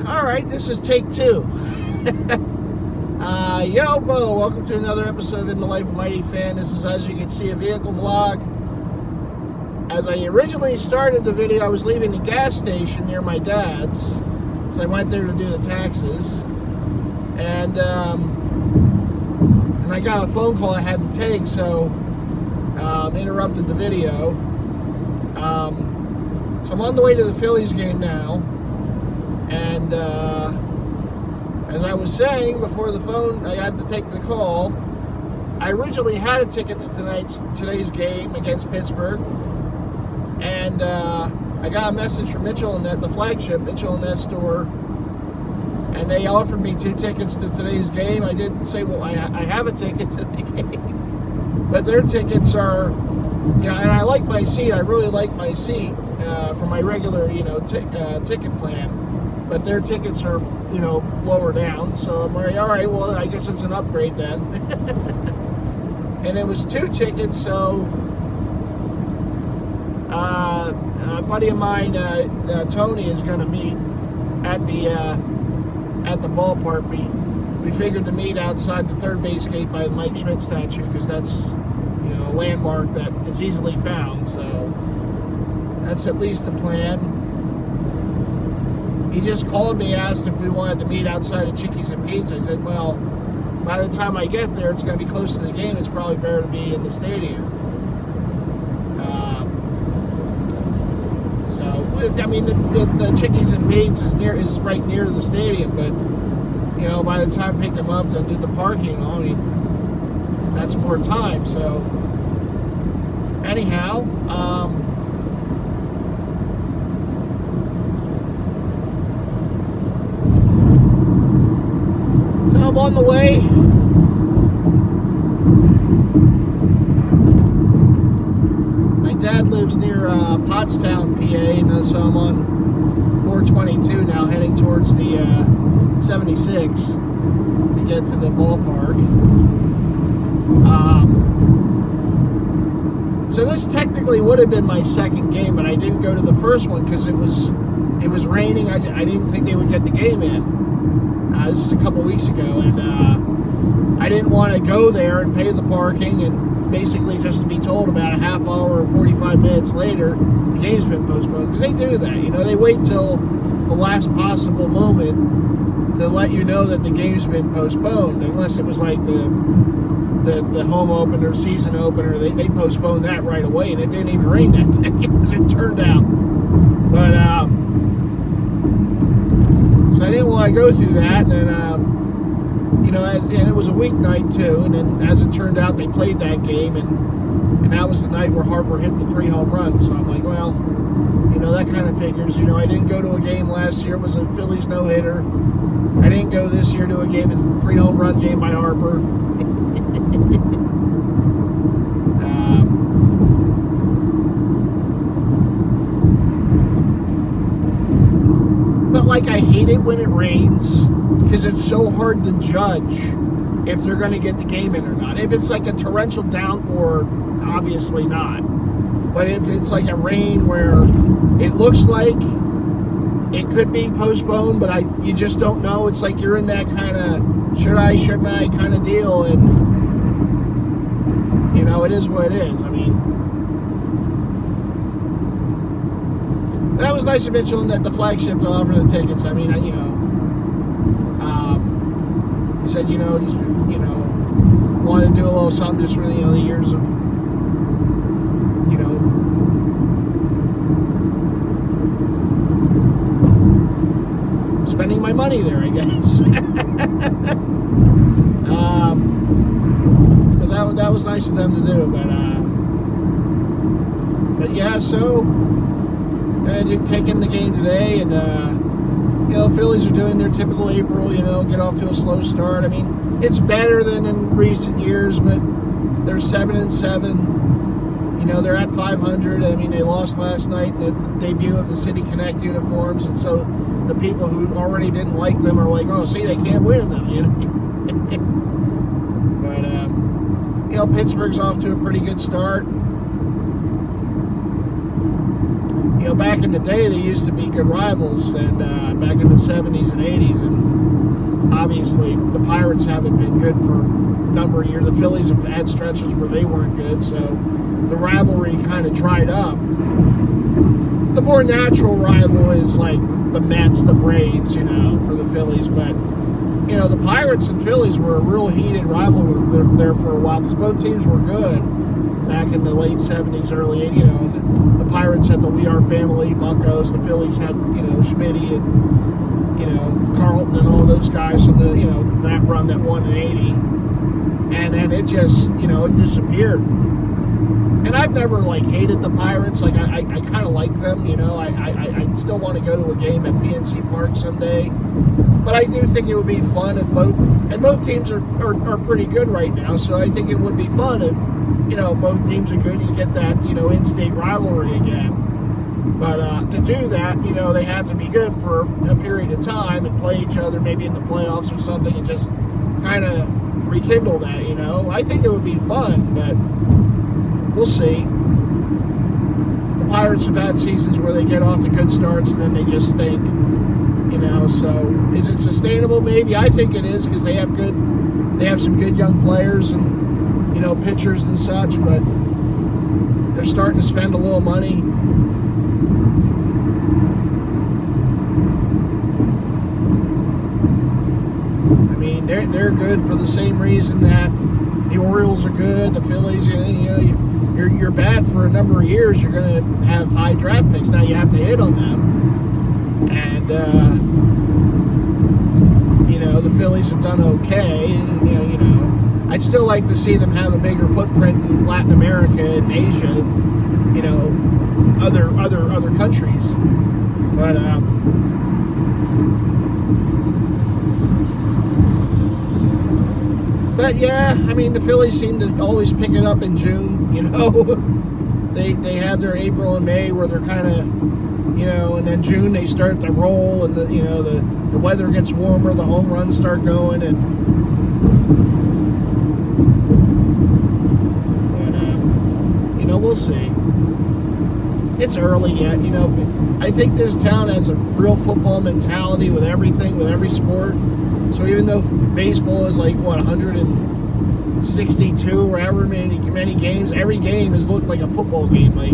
Alright, this is take two. Yo, Bo, welcome to another episode in the Life of MightyFan. This is, as you can see, a vehicle vlog. As I originally started the video, I was leaving the gas station near my dad's. So I went there to do the taxes. And I got a phone call I had to take, so interrupted the video. So I'm on the way to the Phillies game now. And as I was saying before the phone, I had to take the call. I originally had a ticket to today's game against Pittsburgh, and I got a message from Mitchell and Net, the flagship Mitchell and Net store, and they offered me 2 tickets to today's game. I did say, well, I have a ticket to the game, but their tickets are, and I like my seat. I really like my seat for my regular, ticket plan. But their tickets are, lower down. So I'm like, all right, well, I guess it's an upgrade then. And it was 2 tickets, so a buddy of mine, Tony, is going to meet at the ballpark. We figured to meet outside the third base gate by the Mike Schmidt statue, because that's, a landmark that is easily found. So that's at least the plan. He just called me, asked if we wanted to meet outside of Chickies and Pete's. I said, well, by the time I get there, it's going to be close to the game. It's probably better to be in the stadium. The Chickies and Pete's is right near the stadium, but by the time I pick them up and do the parking, that's more time. So anyhow, I'm on the way. My dad lives near Pottstown, PA, and so I'm on 422 now, heading towards the 76 to get to the ballpark. So this technically would have been my second game, but I didn't go to the first one because it was raining. I didn't think they would get the game in. This is a couple weeks ago, and I didn't want to go there and pay the parking and basically just to be told about a half hour or 45 minutes later the game's been postponed, because they do that. They wait till the last possible moment to let you know that the game's been postponed, unless it was like the home opener, season opener. They postponed that right away, and it didn't even rain that day, as it turned out. But so I didn't want to go through that, and and it was a weeknight too. And then, as it turned out, they played that game, and that was the night where Harper hit the 3 home runs. So I'm like, well, that kind of figures. I didn't go to a game last year. It was a Phillies no-hitter. I didn't go this year to a game. It's a 3 home run game by Harper. But I hate it when it rains, because it's so hard to judge if they're going to get the game in or not. If it's like a torrential downpour, obviously not. But if it's like a rain where it looks like it could be postponed, but you just don't know. It's like you're in that kind of should I, shouldn't I kind of deal, and it is what it is. That was nice of Mitchell and the flagship to offer the tickets. He said, just, wanted to do a little something just for, the years of, spending my money there, I guess. So that was nice of them to do, but yeah, so I did take in the game today, and Phillies are doing their typical April, get off to a slow start. It's better than in recent years, but they're 7-7. They're at 500. They lost last night in the debut of the City Connect uniforms, and so the people who already didn't like them are like, oh, see, they can't win them, But Pittsburgh's off to a pretty good start. you know, back in the day, they used to be good rivals, and back in the 70s and 80s, and obviously the Pirates haven't been good for a number of years. The Phillies have had stretches where they weren't good, so the rivalry kind of dried up. The more natural rival is like the Mets, the Braves, you know, for the Phillies, but you know, the Pirates and Phillies were a real heated rivalry there for a while because both teams were good back in the late 70s, early 80s. You know, the Pirates had the We Are Family, Buccos. The Phillies had, you know, Schmitty and, you know, Carlton and all those guys from the, you know, from that run that won in 80. And then it just, you know, it disappeared. And I've never, like, hated the Pirates. Like, I kind of like them, you know. I still want to go to a game at PNC Park someday. But I do think it would be fun if both teams are pretty good right now. So I think it would be fun if, you know, both teams are good and you get that, you know, in-state rivalry again. But to do that, you know, they have to be good for a period of time and play each other maybe in the playoffs or something and just kind of rekindle that, you know. I think it would be fun, but we'll see. The Pirates have had seasons where they get off to good starts and then they just stink, you know. So is it sustainable? Maybe. I think it is because they have some good young players and, you know, pitchers and such, but they're starting to spend a little money. I mean, they're good for the same reason that the Orioles are good, the Phillies, you know, you're bad for a number of years, you're going to have high draft picks. Now you have to hit on them. And, you know, the Phillies have done okay. And, you know, I'd still like to see them have a bigger footprint in Latin America and Asia and, you know, other countries. But yeah, I mean, the Phillies seem to always pick it up in June, you know. They have their April and May where they're kind of, you know, and then June they start to roll and the weather gets warmer, the home runs start going, and you know, we'll see. It's early yet, you know. I think this town has a real football mentality with everything, with every sport. So even though baseball is like, what, 162 or however many games, every game has looked like a football game. Like,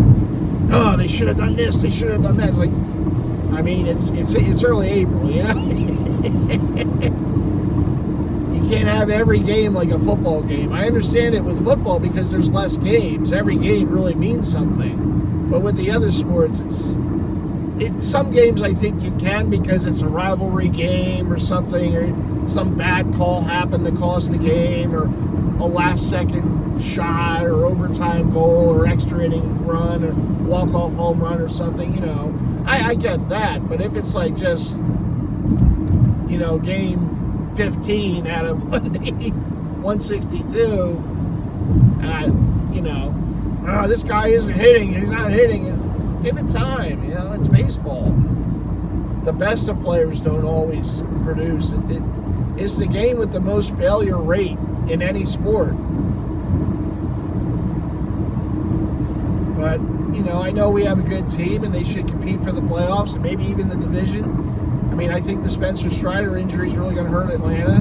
oh, they should have done this, they should have done that. It's like, I mean, it's early April, you know? You can't have every game like a football game. I understand it with football because there's less games. Every game really means something. But with the other sports, some games I think you can because it's a rivalry game or something, or some bad call happened to cost the game, or a last-second shot or overtime goal or extra inning run or walk-off home run or something, you know. I get that, but if it's like just, you know, game 15 out of 162, you know, oh, this guy isn't hitting, he's not hitting. Give it time, you know, it's baseball. The best of players don't always produce. It's the game with the most failure rate in any sport. But, you know, I know we have a good team and they should compete for the playoffs and maybe even the division. I mean, I think the Spencer Strider injury is really going to hurt Atlanta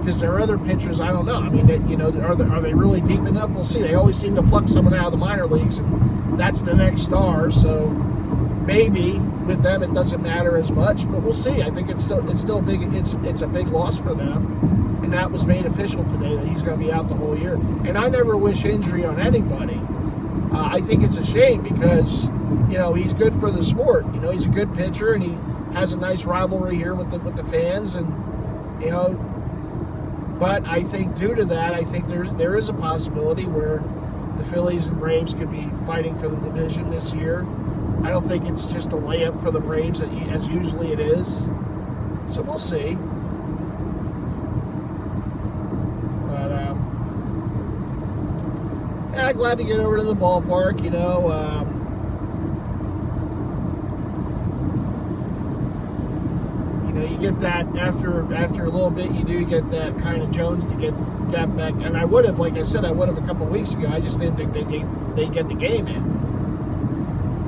because there are other pitchers, I don't know. I mean, you know, are they really deep enough? We'll see. They always seem to pluck someone out of the minor leagues and that's the next star, so maybe with them it doesn't matter as much, but we'll see. I think it's still big. It's a big loss for them, and that was made official today that he's going to be out the whole year. And I never wish injury on anybody. I think it's a shame because, you know, he's good for the sport. You know, he's a good pitcher and he has a nice rivalry here with the fans, and you know. But I think due to that, I think there is a possibility where the Phillies and Braves could be fighting for the division this year. I don't think it's just a layup for the Braves as usually it is. So we'll see. But yeah, glad to get over to the ballpark. You know, you get that after a little bit. You do get that kind of Jones to get back, and I would have, like I said, a couple of weeks ago. I just didn't think they'd get the game in.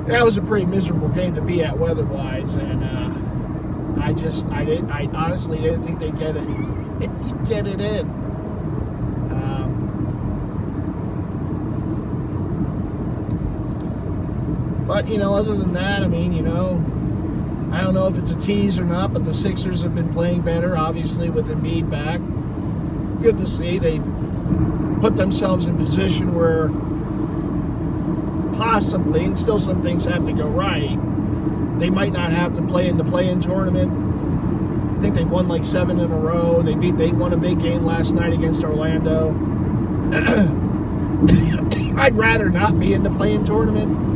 that was a pretty miserable game to be at weather-wise, and I honestly didn't think they'd get it in. But, other than that, I mean, I don't know if it's a tease or not, but the Sixers have been playing better, obviously, with Embiid back. Good to see. They've put themselves in position where possibly, and still some things have to go right, they might not have to play in the play-in tournament. I think they won like 7 in a row. They won a big game last night against Orlando. I'd rather not be in the play-in tournament.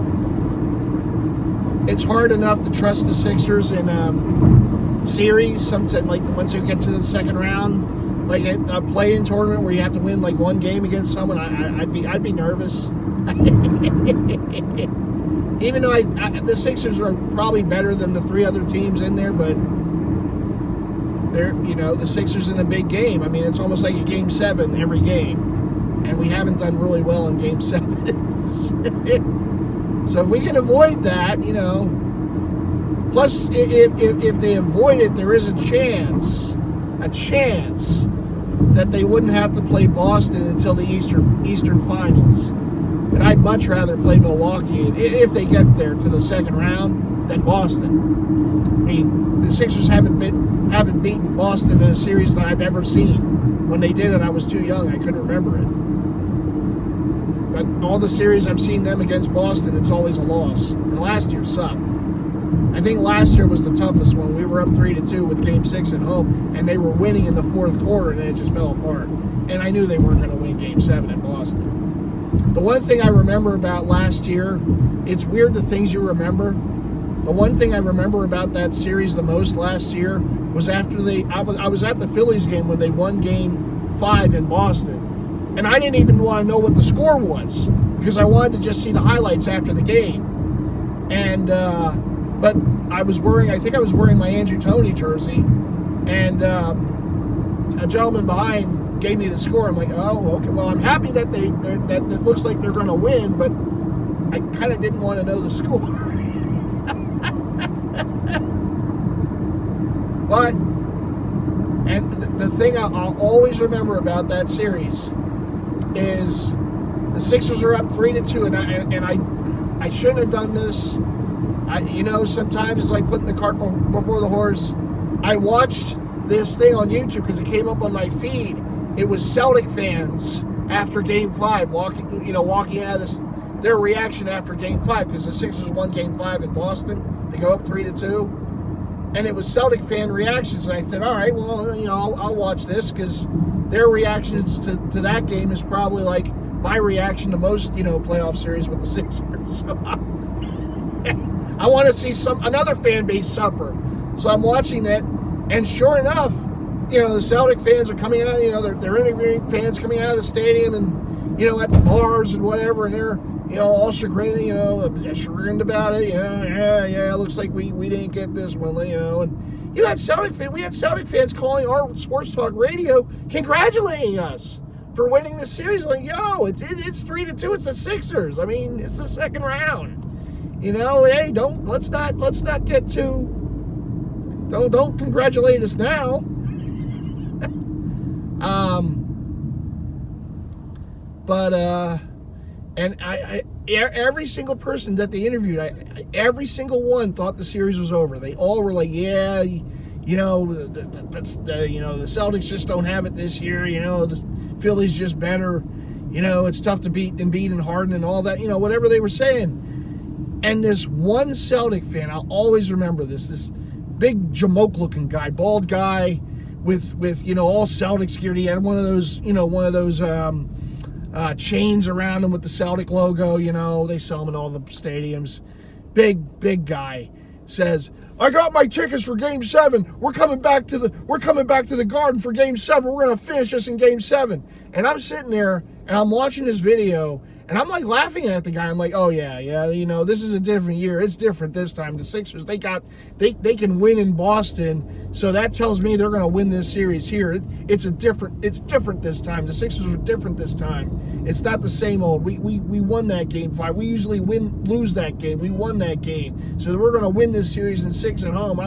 It's hard enough to trust the Sixers in series, something like once you get to the second round, like a play-in tournament where you have to win like one game against someone. I'd be nervous. Even though the Sixers are probably better than the 3 other teams in there, but they're the Sixers in a big game. I mean, it's almost like a Game 7 every game, and we haven't done really well in Game 7. So if we can avoid that, plus if they avoid it, there is a chance that they wouldn't have to play Boston until the Eastern Finals. And I'd much rather play Milwaukee if they get there to the second round than Boston. I mean, the Sixers haven't beaten Boston in a series that I've ever seen. When they did it, I was too young. I couldn't remember it. But all the series I've seen them against Boston, it's always a loss. And last year sucked. I think last year was the toughest one. We were up 3-2 with Game 6 at home, and they were winning in the fourth quarter, and then it just fell apart. And I knew they weren't going to win Game 7 in Boston. The one thing I remember about last year, it's weird the things you remember. The one thing I remember about that series the most last year was after I was at the Phillies game when they won Game 5 in Boston. And I didn't even want to know what the score was because I wanted to just see the highlights after the game. And but I think I was wearing my Andrew Toney jersey, and a gentleman behind gave me the score. I'm like, oh, okay. Well, I'm happy that that it looks like they're going to win, but I kind of didn't want to know the score. But the thing I'll always remember about that series is the Sixers are up 3-2, and I shouldn't have done this. Sometimes it's like putting the cart before the horse. I watched this thing on YouTube because it came up on my feed. It was Celtic fans after Game 5 walking out of their reaction after Game 5 because the Sixers won Game 5 in Boston. They go up 3-2, and it was Celtic fan reactions. And I thought, all right, well, I'll watch this because their reactions to that game is probably like my reaction to most playoff series with the Sixers. So I want to see another fan base suffer. So I'm watching it, and sure enough, the Celtic fans are coming out, they're interviewing fans coming out of the stadium and, at the bars and whatever, and they're, all chagrined about it, yeah, looks like we didn't get this one, and we had Celtic fans calling our sports talk radio congratulating us for winning the series. Like, it's 3-2, it's the Sixers. I mean, it's the second round. Hey, let's not get too, don't congratulate us now. And I every single person that they interviewed, every single one thought the series was over. They all were like, yeah, the Celtics just don't have it this year. The Phillies just better. It's tough to beat Embiid and Harden and all that. Whatever they were saying. And this one Celtic fan, I'll always remember this big Jamoke-looking guy, bald guy with all Celtics gear. He had one of those chains around him with the Celtic logo. They sell them in all the stadiums. Big guy says, I got my tickets for Game 7. We're coming back to the Garden for Game 7. We're going to finish this in Game 7. And I'm sitting there and I'm watching this video And I'm like laughing at the guy. I'm like, oh yeah, you know, this is a different year. It's different this time. The Sixers, they can win in Boston, so that tells me they're going to win this series here. It's different this time. The Sixers are different this time. It's not the same old. We won that game 5. We usually lose that game. We won that game, so we're going to win this series in 6 at home.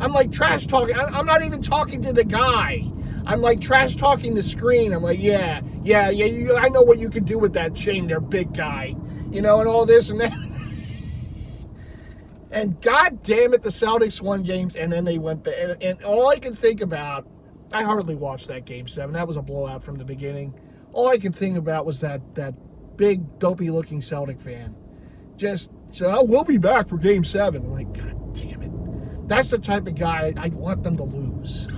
I'm like trash talking. I'm not even talking to the guy. I'm like trash talking the screen. I'm like, yeah. I know what you could do with that chain there, big guy. You know, and all this and that. And god damn it, the Celtics won games, and then they went back. And all I can think about, I hardly watched that Game 7. That was a blowout from the beginning. All I could think about was that big, dopey-looking Celtic fan. Just said, oh, we'll be back for Game 7. I'm like, god damn it. That's the type of guy I'd want them to lose.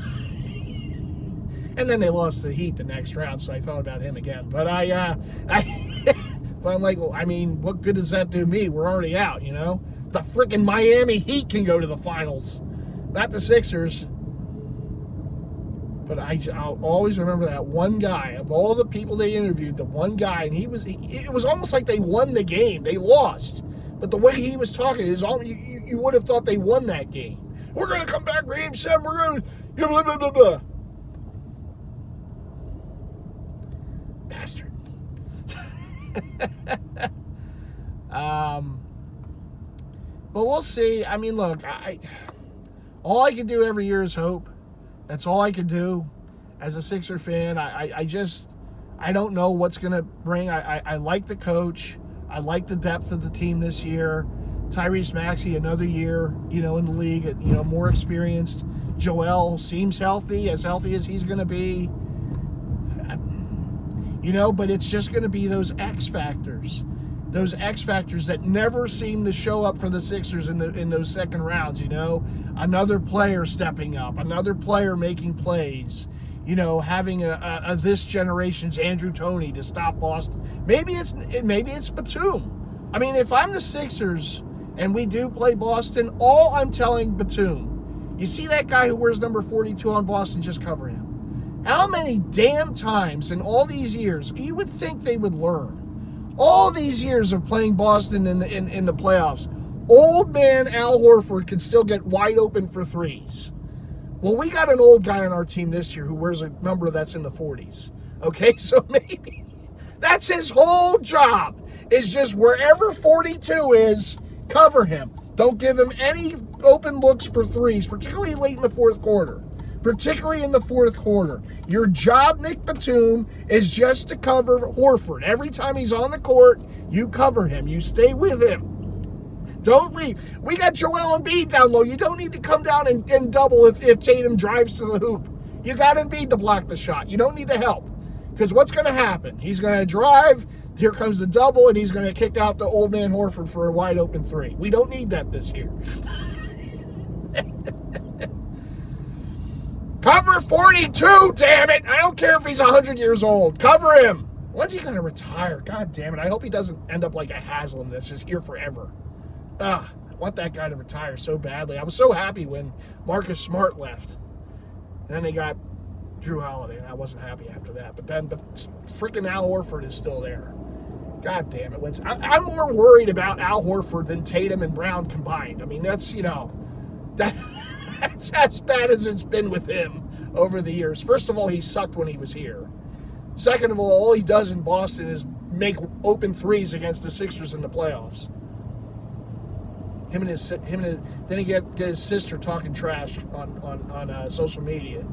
And then they lost the Heat the next round, so I thought about him again. But but I'm like, well, I mean, what good does that do me? We're already out, you know? The freaking Miami Heat can go to the finals, not the Sixers. But I'll always remember that one guy. Of all the people they interviewed, the one guy, and it was almost like they won the game. They lost. But the way he was talking, you would have thought they won that game. We're going to come back for Game 7. We're going to blah, blah, blah, blah. Bastard. But we'll see. I mean, look, all I can do every year is hope. That's all I can do as a Sixer fan. I don't know what's going to bring. I like the coach. I like the depth of the team this year. Tyrese Maxey, another year, you know, in the league, you know, more experienced. Joel seems healthy as he's going to be. You know, but it's just going to be those X factors that never seem to show up for the Sixers in those second rounds, you know. Another player stepping up, another player making plays, you know, having a this generation's Andrew Toney to stop Boston. Maybe it's Batum. I mean, if I'm the Sixers and we do play Boston, all I'm telling Batum, you see that guy who wears number 42 on Boston, just cover him. How many damn times in all these years, you would think they would learn, all these years of playing Boston in the playoffs, old man Al Horford can still get wide open for threes. Well, we got an old guy on our team this year who wears a number that's in the 40s. Okay, so maybe that's his whole job, is just wherever 42 is, cover him. Don't give him any open looks for threes, particularly late in the fourth quarter. Your job, Nick Batum, is just to cover Horford. Every time he's on the court, you cover him. You stay with him. Don't leave. We got Joel Embiid down low. You don't need to come down and double if Tatum drives to the hoop. You got Embiid to block the shot. You don't need to help. Because what's going to happen? He's going to drive. Here comes the double, and he's going to kick out the old man Horford for a wide open three. We don't need that this year. Cover 42, damn it. I don't care if he's 100 years old. Cover him. When's he going to retire? God damn it. I hope he doesn't end up like a Haslam that's just here forever. I want that guy to retire so badly. I was so happy when Marcus Smart left. And then they got Drew Holiday, and I wasn't happy after that. But freaking Al Horford is still there. God damn it. I'm more worried about Al Horford than Tatum and Brown combined. I mean, that's, you know, that's as bad as it's been with him over the years. First of all, he sucked when he was here. Second of all he does in Boston is make open threes against the Sixers in the playoffs. Then he get his sister talking trash on social media.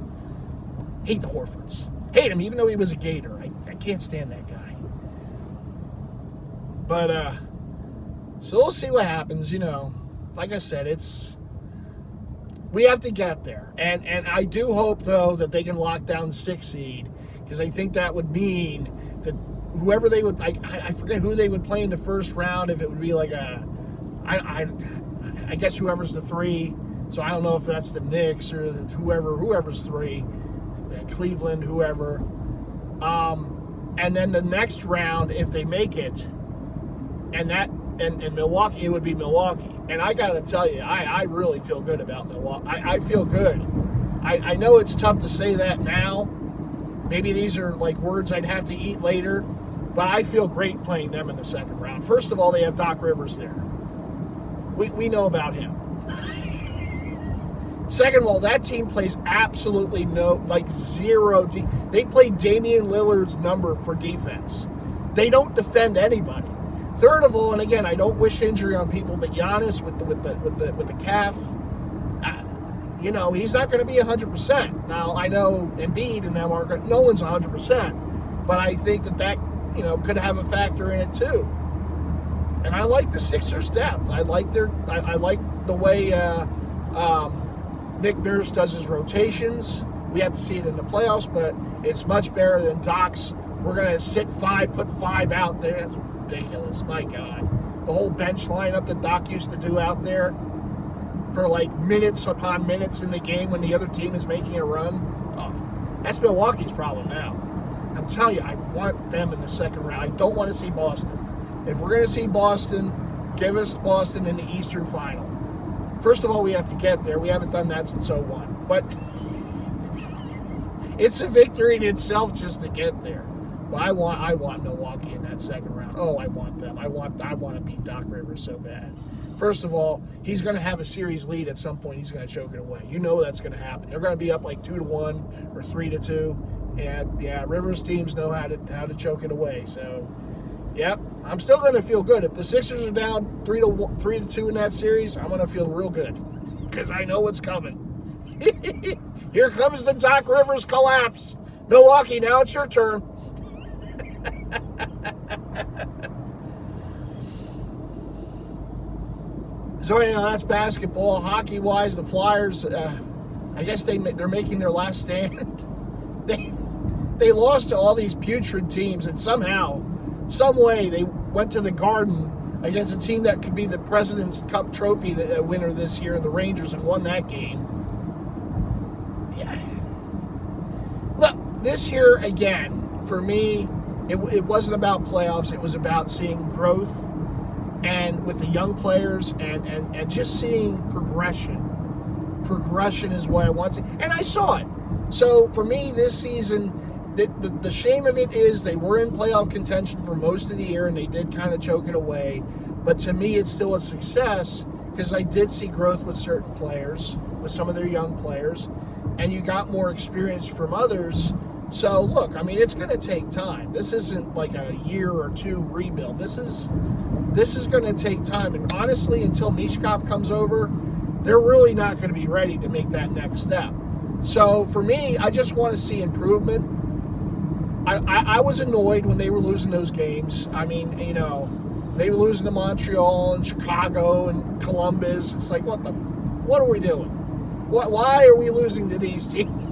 Hate the Horfords. Hate him, even though he was a Gator. I can't stand that guy. But so we'll see what happens. You know, like I said, we have to get there, and I do hope though that they can lock down 6 seed, because I think that would mean that whoever they would, I forget who they would play in the first round. If it would be like I guess whoever's the 3. So I don't know if that's the Knicks or whoever's 3, Cleveland, whoever. And then the next round, if they make it, and Milwaukee, it would be Milwaukee. And I got to tell you, I really feel good about Milwaukee. I feel good. I know it's tough to say that now. Maybe these are like words I'd have to eat later. But I feel great playing them in the second round. First of all, they have Doc Rivers there. We know about him. Second of all, that team plays absolutely zero. They play Damian Lillard's number for defense. They don't defend anybody. Third of all, and again, I don't wish injury on people, but Giannis with the calf, he's not going to be 100%. Now I know Embiid and them aren't. No one's 100%, but I think that could have a factor in it too. And I like the Sixers' depth. I like the way Nick Nurse does his rotations. We have to see it in the playoffs, but it's much better than Doc's. We're going to sit 5, put 5 out there. That's ridiculous. My God. The whole bench lineup that Doc used to do out there for minutes upon minutes in the game when the other team is making a run. Oh, that's Milwaukee's problem now. I'm telling you, I want them in the second round. I don't want to see Boston. If we're going to see Boston, give us Boston in the Eastern Final. First of all, we have to get there. We haven't done that since 2001. But it's a victory in itself just to get there. But I want Milwaukee in that second round. Oh, I want them. I want to beat Doc Rivers so bad. First of all, he's going to have a series lead at some point. He's going to choke it away. You know that's going to happen. They're going to be up 2-1 or 3-2. And yeah, Rivers teams know how to choke it away. So, yep, I'm still going to feel good. If the Sixers are down 3-2 in that series, I'm going to feel real good because I know what's coming. Here comes the Doc Rivers collapse. Milwaukee, now it's your turn. So anyhow, that's basketball. Hockey-wise, the Flyers, I guess they're making their last stand. They lost to all these putrid teams, and somehow, some way, they went to the Garden against a team that could be the President's Cup trophy winner this year, the Rangers, and won that game. Yeah. Look, this year, again, for me, it wasn't about playoffs. It was about seeing growth and with the young players and just seeing progression. Progression is what I want to see. And I saw it. So for me, this season, the shame of it is they were in playoff contention for most of the year and they did kind of choke it away. But to me, it's still a success because I did see growth with certain players, with some of their young players, and you got more experience from others. So look, I mean, it's going to take time. This isn't like a year or two rebuild. This is going to take time. And honestly, until Mishkov comes over, they're really not going to be ready to make that next step. So for me, I just want to see improvement. I was annoyed when they were losing those games. I mean, they were losing to Montreal and Chicago and Columbus. It's like, what are we doing? Why are we losing to these teams?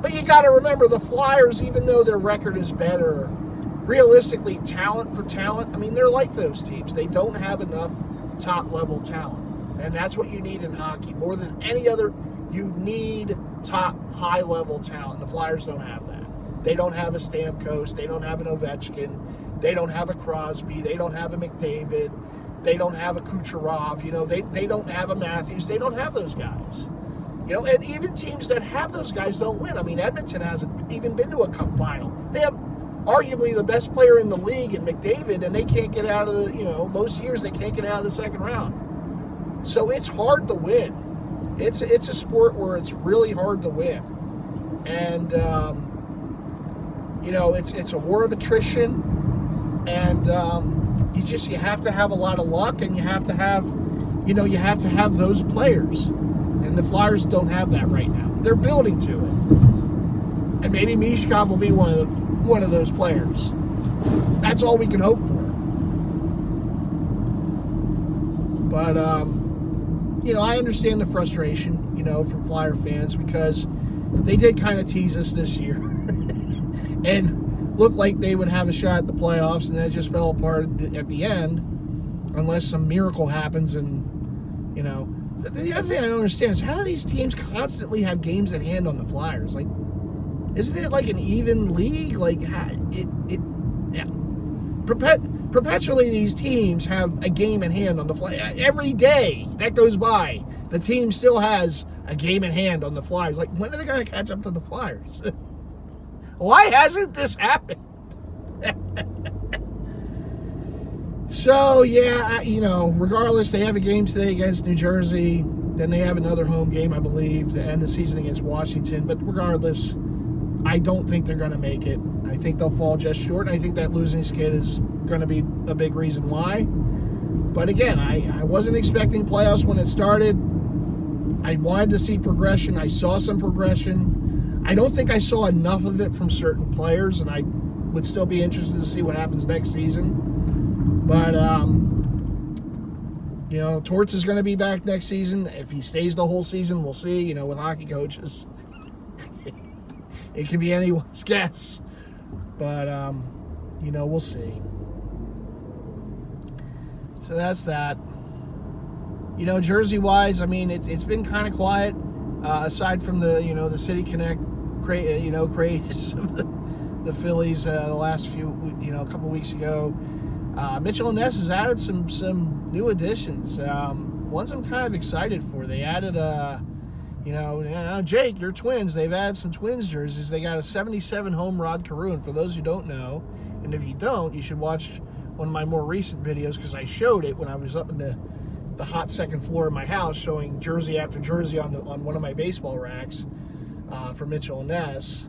But you got to remember, the Flyers, even though their record is better, realistically, talent for talent, I mean, they're like those teams. They don't have enough top-level talent. And that's what you need in hockey. More than any other, you need top, high-level talent. The Flyers don't have that. They don't have a Stamkos. They don't have an Ovechkin. They don't have a Crosby. They don't have a McDavid. They don't have a Kucherov. They don't have a Matthews. They don't have those guys. And even teams that have those guys don't win. I mean, Edmonton hasn't even been to a cup final. They have arguably the best player in the league in McDavid, and they can't get out of the, most years they can't get out of the second round. So it's hard to win. It's a sport where it's really hard to win. And, it's a war of attrition. And you have to have a lot of luck, and you have to have those players. And the Flyers don't have that right now. They're building to it. And maybe Mishkov will be one of those players. That's all we can hope for. But, I understand the frustration, from Flyer fans because they did kind of tease us this year. And looked like they would have a shot at the playoffs, and then it just fell apart at the end unless some miracle happens and, The other thing I don't understand is how do these teams constantly have games at hand on the Flyers? Like, isn't it like an even league? Like, perpetually these teams have a game at hand on the Flyers. Every day that goes by, the team still has a game at hand on the Flyers. Like, when are they going to catch up to the Flyers? Why hasn't this happened? So, yeah, regardless, they have a game today against New Jersey. Then they have another home game, I believe, to end the season against Washington. But regardless, I don't think they're going to make it. I think they'll fall just short. I think that losing skid is going to be a big reason why. But again, I wasn't expecting playoffs when it started. I wanted to see progression. I saw some progression. I don't think I saw enough of it from certain players, and I would still be interested to see what happens next season. But, Torts is going to be back next season. If he stays the whole season, we'll see. With hockey coaches, it could be anyone's guess. But, we'll see. So that's that. Jersey-wise, I mean, it's been kind of quiet, aside from the City Connect craze of the Phillies the last few, a couple weeks ago. Mitchell and Ness has added some new additions. Ones I'm kind of excited for. They added, Jake, your Twins. They've added some Twins jerseys. They got a 77 home Rod Carew. And for those who don't know, and if you don't, you should watch one of my more recent videos because I showed it when I was up in the hot second floor of my house, showing jersey after jersey on one of my baseball racks for Mitchell and Ness.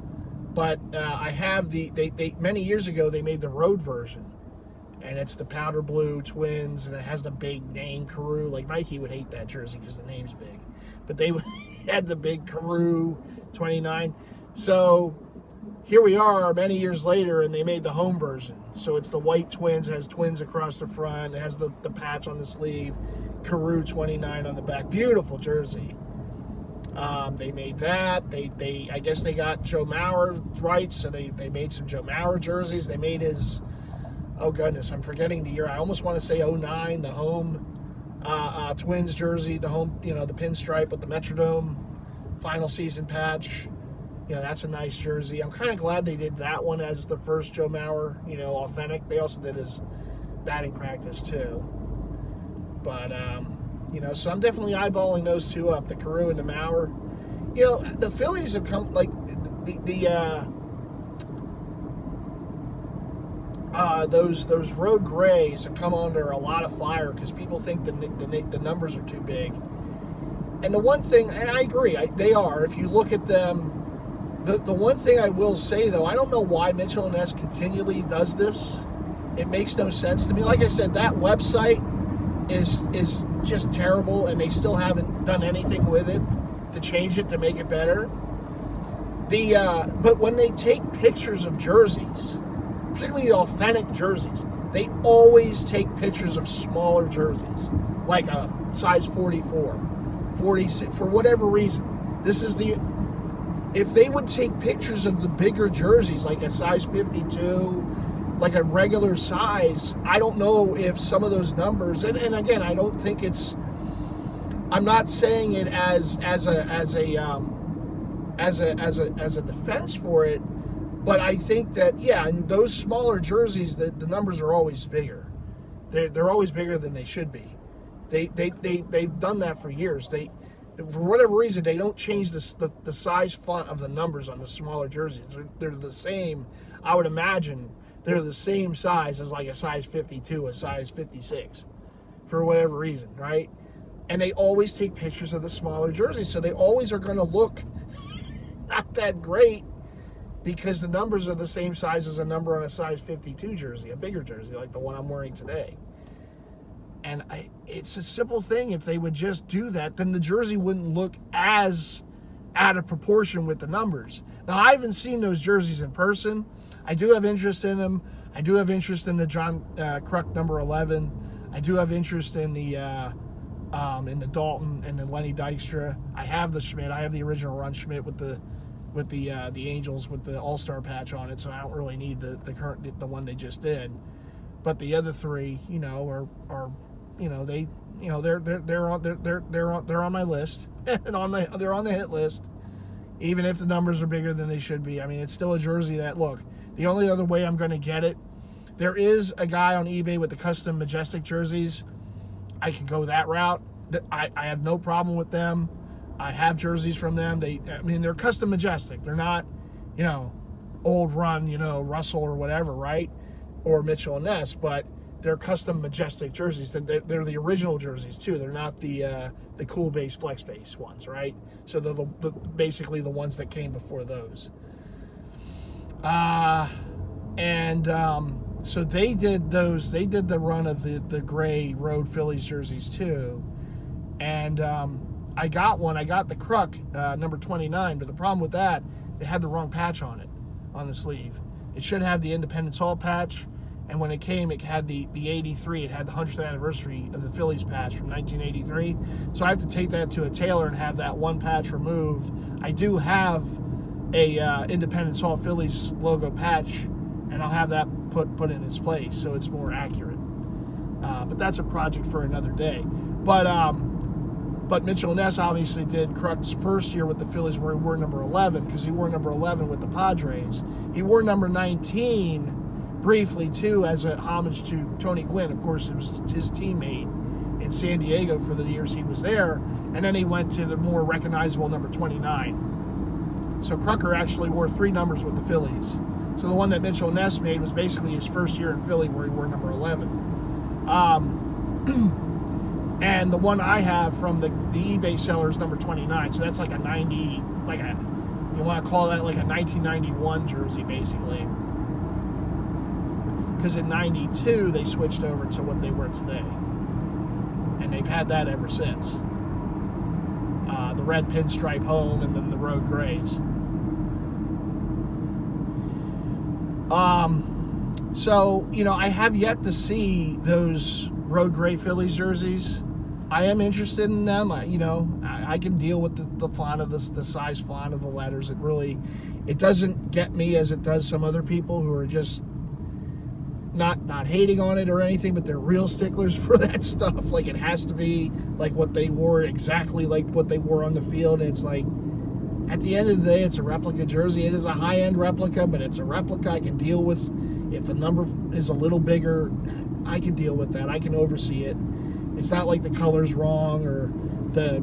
But I have they many years ago they made the road version. And it's the powder blue Twins, and it has the big name Carew. Like Nike would hate that jersey because the name's big, but they had the big Carew 29. So here we are, many years later, and they made the home version. So it's the white Twins, it has Twins across the front, it has the patch on the sleeve, Carew 29 on the back. Beautiful jersey. They made that. I guess they got Joe Mauer rights, so they made some Joe Mauer jerseys. They made his. Oh, goodness, I'm forgetting the year. I almost want to say 09, the home Twins jersey, the home, the pinstripe with the Metrodome final season patch. That's a nice jersey. I'm kind of glad they did that one as the first Joe Mauer, authentic. They also did his batting practice, too. But, so I'm definitely eyeballing those two up, the Carew and the Mauer. The Phillies have come, like, those road grays have come under a lot of fire because people think the numbers are too big. And the one thing, and I agree, they are. If you look at them, the one thing I will say, though, I don't know why Mitchell and Ness continually does this. It makes no sense to me. Like I said, that website is just terrible, and they still haven't done anything with it to change it to make it better. But when they take pictures of jerseys, particularly the authentic jerseys, they always take pictures of smaller jerseys, like a size 44, 46, for whatever reason. If they would take pictures of the bigger jerseys, like a size 52, like a regular size, I don't know if some of those numbers, and again, I don't think I'm not saying it as a defense for it, but I think that, in those smaller jerseys, the numbers are always bigger. They're always bigger than they should be. They've done that for years. For whatever reason, they don't change the size font of the numbers on the smaller jerseys. They're the same. I would imagine they're the same size as like a size 52, a size 56, for whatever reason, right? And they always take pictures of the smaller jerseys, so they always are going to look not that great, because the numbers are the same size as a number on a size 52 jersey, a bigger jersey like the one I'm wearing today. And it's a simple thing. If they would just do that, then the jersey wouldn't look as out of proportion with the numbers. Now, I haven't seen those jerseys in person. I do have interest in them. I do have interest in the John Kruk number 11. I do have interest in the Dalton and the Lenny Dykstra. I have the Schmidt. I have the original Run Schmidt with the Angels with the All-Star patch on it, so I don't really need the one they just did. But the other three, are they're on my list and they're on the hit list, even if the numbers are bigger than they should be. I mean, it's still a jersey that, look, the only other way I'm going to get it, there is a guy on eBay with the custom Majestic jerseys. I can go that route. I have no problem with them. I have jerseys from them. They're custom Majestic. They're not, old run, Russell or whatever, right? or Mitchell and Ness, but they're custom Majestic jerseys. They're the original jerseys too. They're not the cool base, flex base ones, right? So they're basically the ones that came before those. So they did those. They did the run of the gray road Phillies jerseys too, and I got one. I got the Kruk number 29, but the problem with that, they had the wrong patch on it, on the sleeve. It should have the Independence Hall patch, and when it came, it had the 83. It had the 100th anniversary of the Phillies patch from 1983. So I have to take that to a tailor and have that one patch removed. I do have a Independence Hall Phillies logo patch, and I'll have that put in its place so it's more accurate. But that's a project for another day. But Mitchell Ness obviously did Kruk's first year with the Phillies where he wore number 11, because he wore number 11 with the Padres. He wore number 19 briefly too as a homage to Tony Gwynn. Of course, it was his teammate in San Diego for the years he was there, and then he went to the more recognizable number 29. So Krucker actually wore 3 numbers with the Phillies. So the one that Mitchell Ness made was basically his first year in Philly where he wore number 11. And the one I have from the eBay seller is number 29. So that's like a 90, you want to call that like a 1991 jersey basically. Because in 92 they switched over to what they were today. And they've had that ever since. The red pinstripe home and then the road grays. So, I have yet to see those road gray Phillies jerseys. I am interested in them. I can deal with the font of the size font of the letters. It doesn't get me as it does some other people who are just not hating on it or anything, but they're real sticklers for that stuff. Like, it has to be like what they wore, exactly like what they wore on the field. And it's like, at the end of the day, it's a replica jersey. It is a high-end replica, but it's a replica I can deal with. If the number is a little bigger, I can deal with that. I can oversee it. It's not like the color's wrong or the,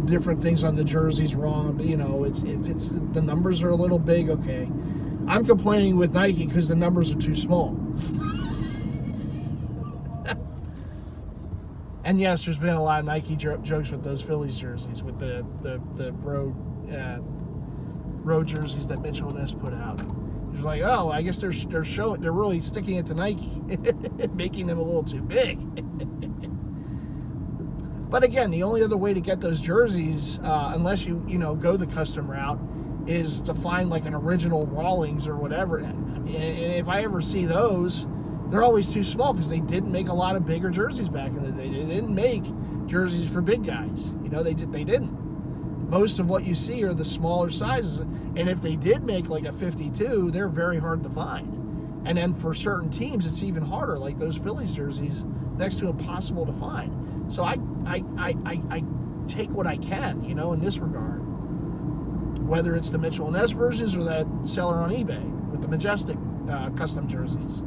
different things on the jersey's wrong. But, if the numbers are a little big, okay. I'm complaining with Nike because the numbers are too small. And yes, there's been a lot of Nike jokes with those Phillies jerseys, with the road jerseys that Mitchell and Ness put out. It's like, oh, I guess they're really sticking it to Nike, making them a little too big. But again, the only other way to get those jerseys, unless you go the custom route, is to find like an original Rawlings or whatever. And if I ever see those, they're always too small because they didn't make a lot of bigger jerseys back in the day. They didn't make jerseys for big guys. They didn't. Most of what you see are the smaller sizes. And if they did make like a 52, they're very hard to find. And then for certain teams, it's even harder, like those Phillies jerseys, next to impossible to find. So I take what I can, in this regard. Whether it's the Mitchell and Ness versions or that seller on eBay with the Majestic custom jerseys.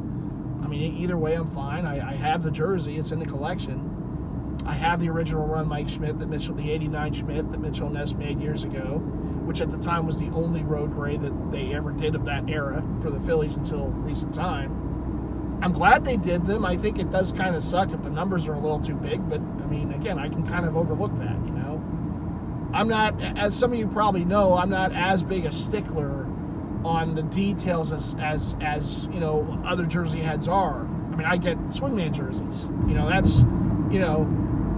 Either way, I'm fine. I have the jersey. It's in the collection. I have the original run Mike Schmidt, the 89 Schmidt that Mitchell and Ness made years ago, which at the time was the only road gray that they ever did of that era for the Phillies until recent time. I'm glad they did them. I think it does kind of suck if the numbers are a little too big, but again, I can kind of overlook that, I'm not, as some of you probably know, I'm not as big a stickler on the details as other jersey heads are. I get swingman jerseys. That's,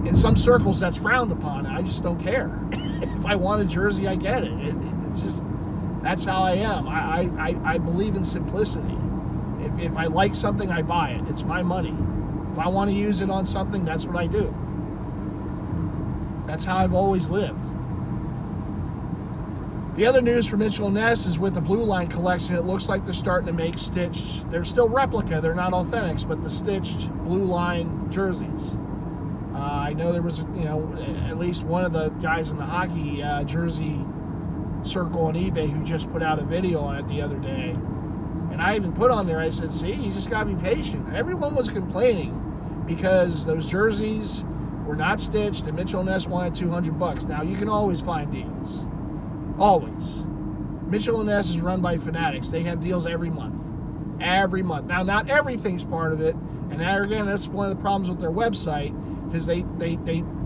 in some circles that's frowned upon. I just don't care. If I want a jersey, I get it. It's just, that's how I am. I believe in simplicity. If I like something, I buy it. It's my money. If I want to use it on something, that's what I do. That's how I've always lived. The other news for Mitchell and Ness is with the Blue Line collection, it looks like they're starting to make stitched, they're still replica, they're not authentics, but the stitched Blue Line jerseys. I know there was, at least one of the guys in the hockey jersey circle on eBay who just put out a video on it the other day. And I even put on there, I said, see, you just got to be patient. Everyone was complaining because those jerseys were not stitched and Mitchell and Ness wanted $200. Now, you can always find deals. Always. Mitchell and Ness is run by Fanatics. They have deals every month. every month. Now, not everything's part of it, and there again, that's one of the problems with their website, because they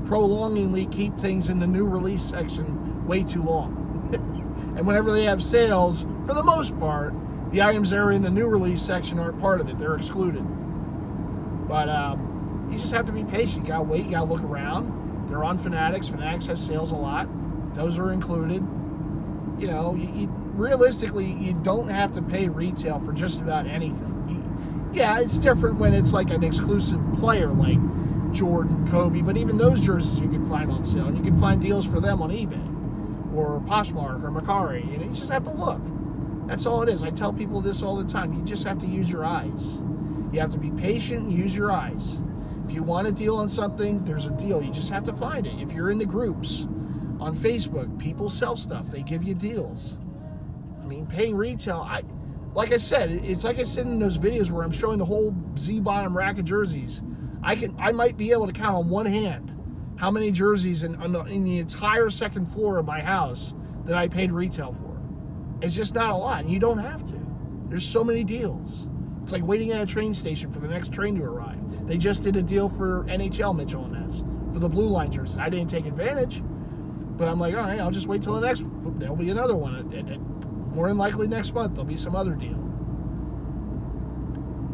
prolongingly keep things in the new release section way too long. And whenever they have sales, for the most part, the items that are in the new release section aren't part of it. They're excluded. But you just have to be patient. You gotta wait. You gotta look around. They're on Fanatics. Fanatics has sales a lot. Those are included. You know, realistically, you don't have to pay retail for just about anything. Yeah, it's different when it's like an exclusive player like Jordan, Kobe, but even those jerseys you can find on sale. And you can find deals for them on eBay or Poshmark or Mercari. And you just have to look. That's all it is. I tell people this all the time. You just have to use your eyes. You have to be patient and use your eyes. If you want a deal on something, there's a deal. You just have to find it. If you're in the groups on Facebook, people sell stuff. They give you deals. I mean, paying retail, like I said, it's like I said in those videos where I'm showing the whole Z-bottom rack of jerseys. I might be able to count on one hand how many jerseys in the entire second floor of my house that I paid retail for. It's just not a lot, and you don't have to. There's so many deals. It's like waiting at a train station for the next train to arrive. They just did a deal for NHL Mitchell & Ness for the blue line jerseys. I didn't take advantage, but I'm like, all right, I'll just wait till the next one. There'll be another one. More than likely next month, there'll be some other deal.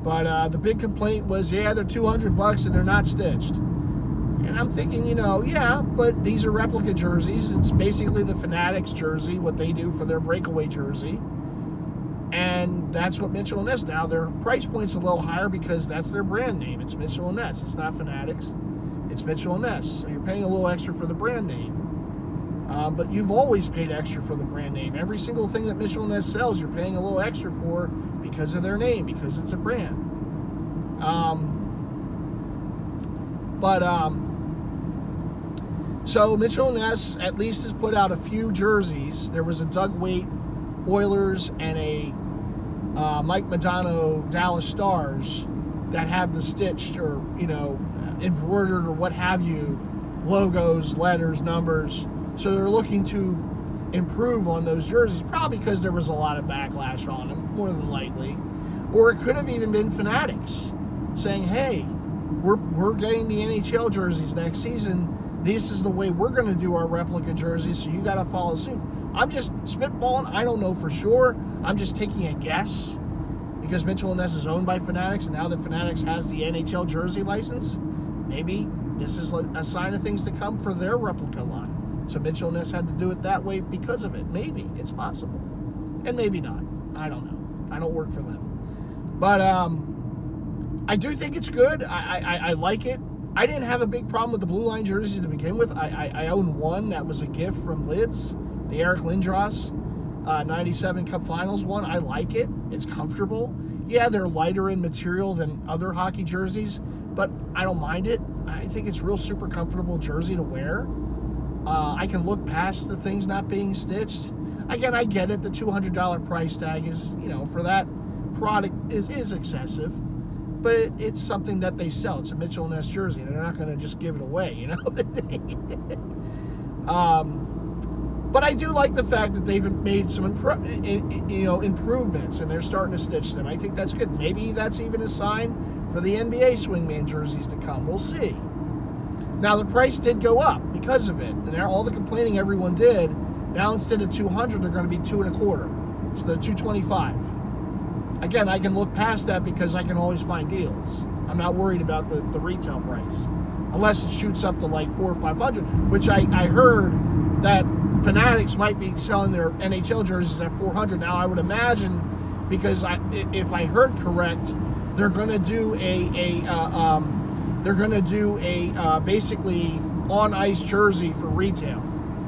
But the big complaint was, yeah, they're $200 and they're not stitched. And I'm thinking, you know, yeah, but these are replica jerseys. It's basically the Fanatics jersey, what they do for their breakaway jersey. And that's what Mitchell & Ness. Now, their price point's a little higher because that's their brand name. It's Mitchell & Ness. It's not Fanatics. It's Mitchell & Ness. So you're paying a little extra for the brand name. But you've always paid extra for the brand name. Every single thing that Mitchell & Ness sells, you're paying a little extra for because of their name, because it's a brand. So Mitchell & Ness at least has put out a few jerseys. There was a Doug Waite Oilers and a Mike Modano Dallas Stars that have the stitched or, you know, embroidered or what have you, logos, letters, numbers. So they're looking to improve on those jerseys, probably because there was a lot of backlash on them, more than likely. Or it could have even been Fanatics saying, hey, we're getting the NHL jerseys next season. This is the way we're going to do our replica jerseys, so you got to follow suit. I'm just spitballing. I don't know for sure. I'm just taking a guess because Mitchell & Ness is owned by Fanatics, and now that Fanatics has the NHL jersey license, maybe this is a sign of things to come for their replica line. So Mitchell & Ness had to do it that way because of it. Maybe. It's possible. And maybe not. I don't know. I don't work for them. But I do think it's good. I like it. I didn't have a big problem with the blue line jerseys to begin with. I own one that was a gift from Lids, the Eric Lindros 97 Cup Finals one. I like it. It's comfortable. Yeah, they're lighter in material than other hockey jerseys, but I don't mind it. I think it's real super comfortable jersey to wear. I can look past the things not being stitched. Again, I get it. The $200 price tag is, you know, for that product is excessive. But it's something that they sell. It's a Mitchell & Ness jersey. They're not going to just give it away, you know. But I do like the fact that they've made some improvements, and they're starting to stitch them. I think that's good. Maybe that's even a sign for the NBA swingman jerseys to come. We'll see. Now, the price did go up because of it. And all the complaining everyone did, now instead of $200, they're going to be $225. So they're $225. Again, I can look past that because I can always find deals. I'm not worried about the retail price. Unless it shoots up to like $400 or $500, which I heard that Fanatics might be selling their NHL jerseys at $400. Now, I would imagine, because if I heard correct, they're going to do basically on-ice jersey for retail.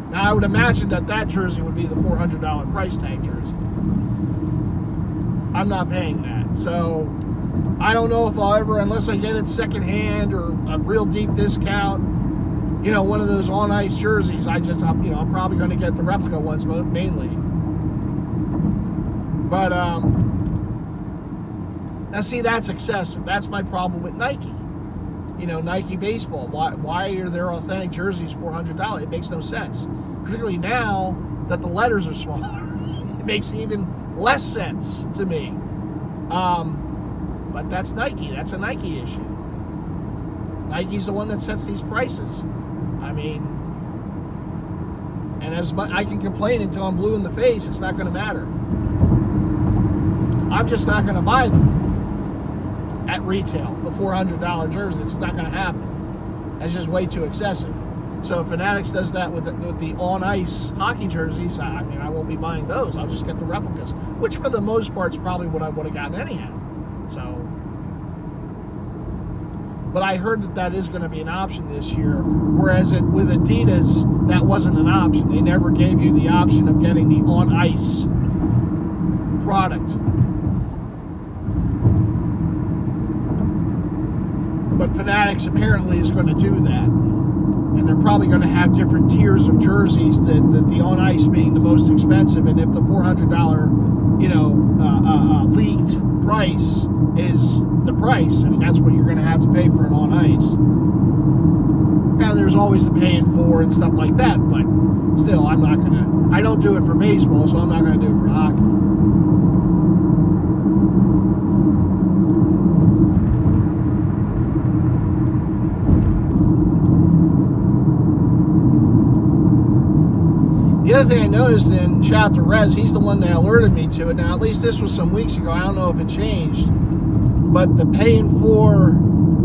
Now, I would imagine that jersey would be the $400 price tag jersey. I'm not paying that. So I don't know if I'll ever, unless I get it secondhand or a real deep discount, you know, one of those on-ice jerseys, I'm probably going to get the replica ones mainly. But, now see, that's excessive. That's my problem with Nike. You know, Nike baseball. Why are their authentic jerseys $400? It makes no sense. Particularly now that the letters are smaller. It makes even less sense to me. But that's Nike. That's a Nike issue. Nike's the one that sets these prices. I mean, and as much I can complain until I'm blue in the face, it's not going to matter. I'm just not going to buy them at retail. The $400 jersey, it's not going to happen. That's just way too excessive. So if Fanatics does that with the on-ice hockey jerseys, I mean, I won't be buying those. I'll just get the replicas, which for the most part is probably what I would have gotten anyhow. So, but I heard that is going to be an option this year, whereas with Adidas, that wasn't an option. They never gave you the option of getting the on-ice product. But Fanatics apparently is going to do that. And they're probably going to have different tiers of jerseys, that the on-ice being the most expensive. And if the $400, leaked price is the price, I mean, that's what you're going to have to pay for an on-ice. Now, there's always the paying for and stuff like that, but still, I don't do it for baseball, so I'm not going to do it for hockey. The other thing I noticed, and shout out to Rez, he's the one that alerted me to it. Now, at least this was some weeks ago. I don't know if it changed, but the paying for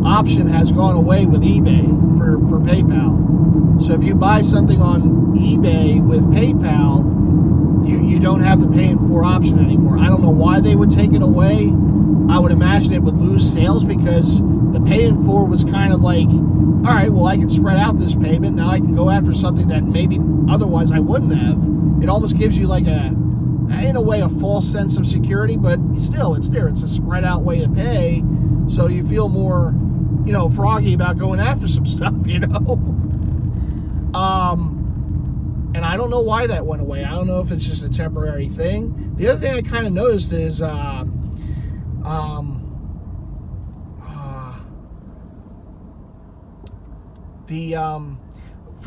option has gone away with eBay for PayPal. So if you buy something on eBay with PayPal, you don't have the paying for option anymore. I don't know why they would take it away. I would imagine it would lose sales, because the paying for was kind of like, all right, well, I can spread out this payment. Now I can go after something that maybe otherwise I wouldn't have. It almost gives you like in a way, a false sense of security, but still, it's there. It's a spread out way to pay, so you feel more, froggy about going after some stuff, And I don't know why that went away. I don't know if it's just a temporary thing. The other thing I kind of noticed is, for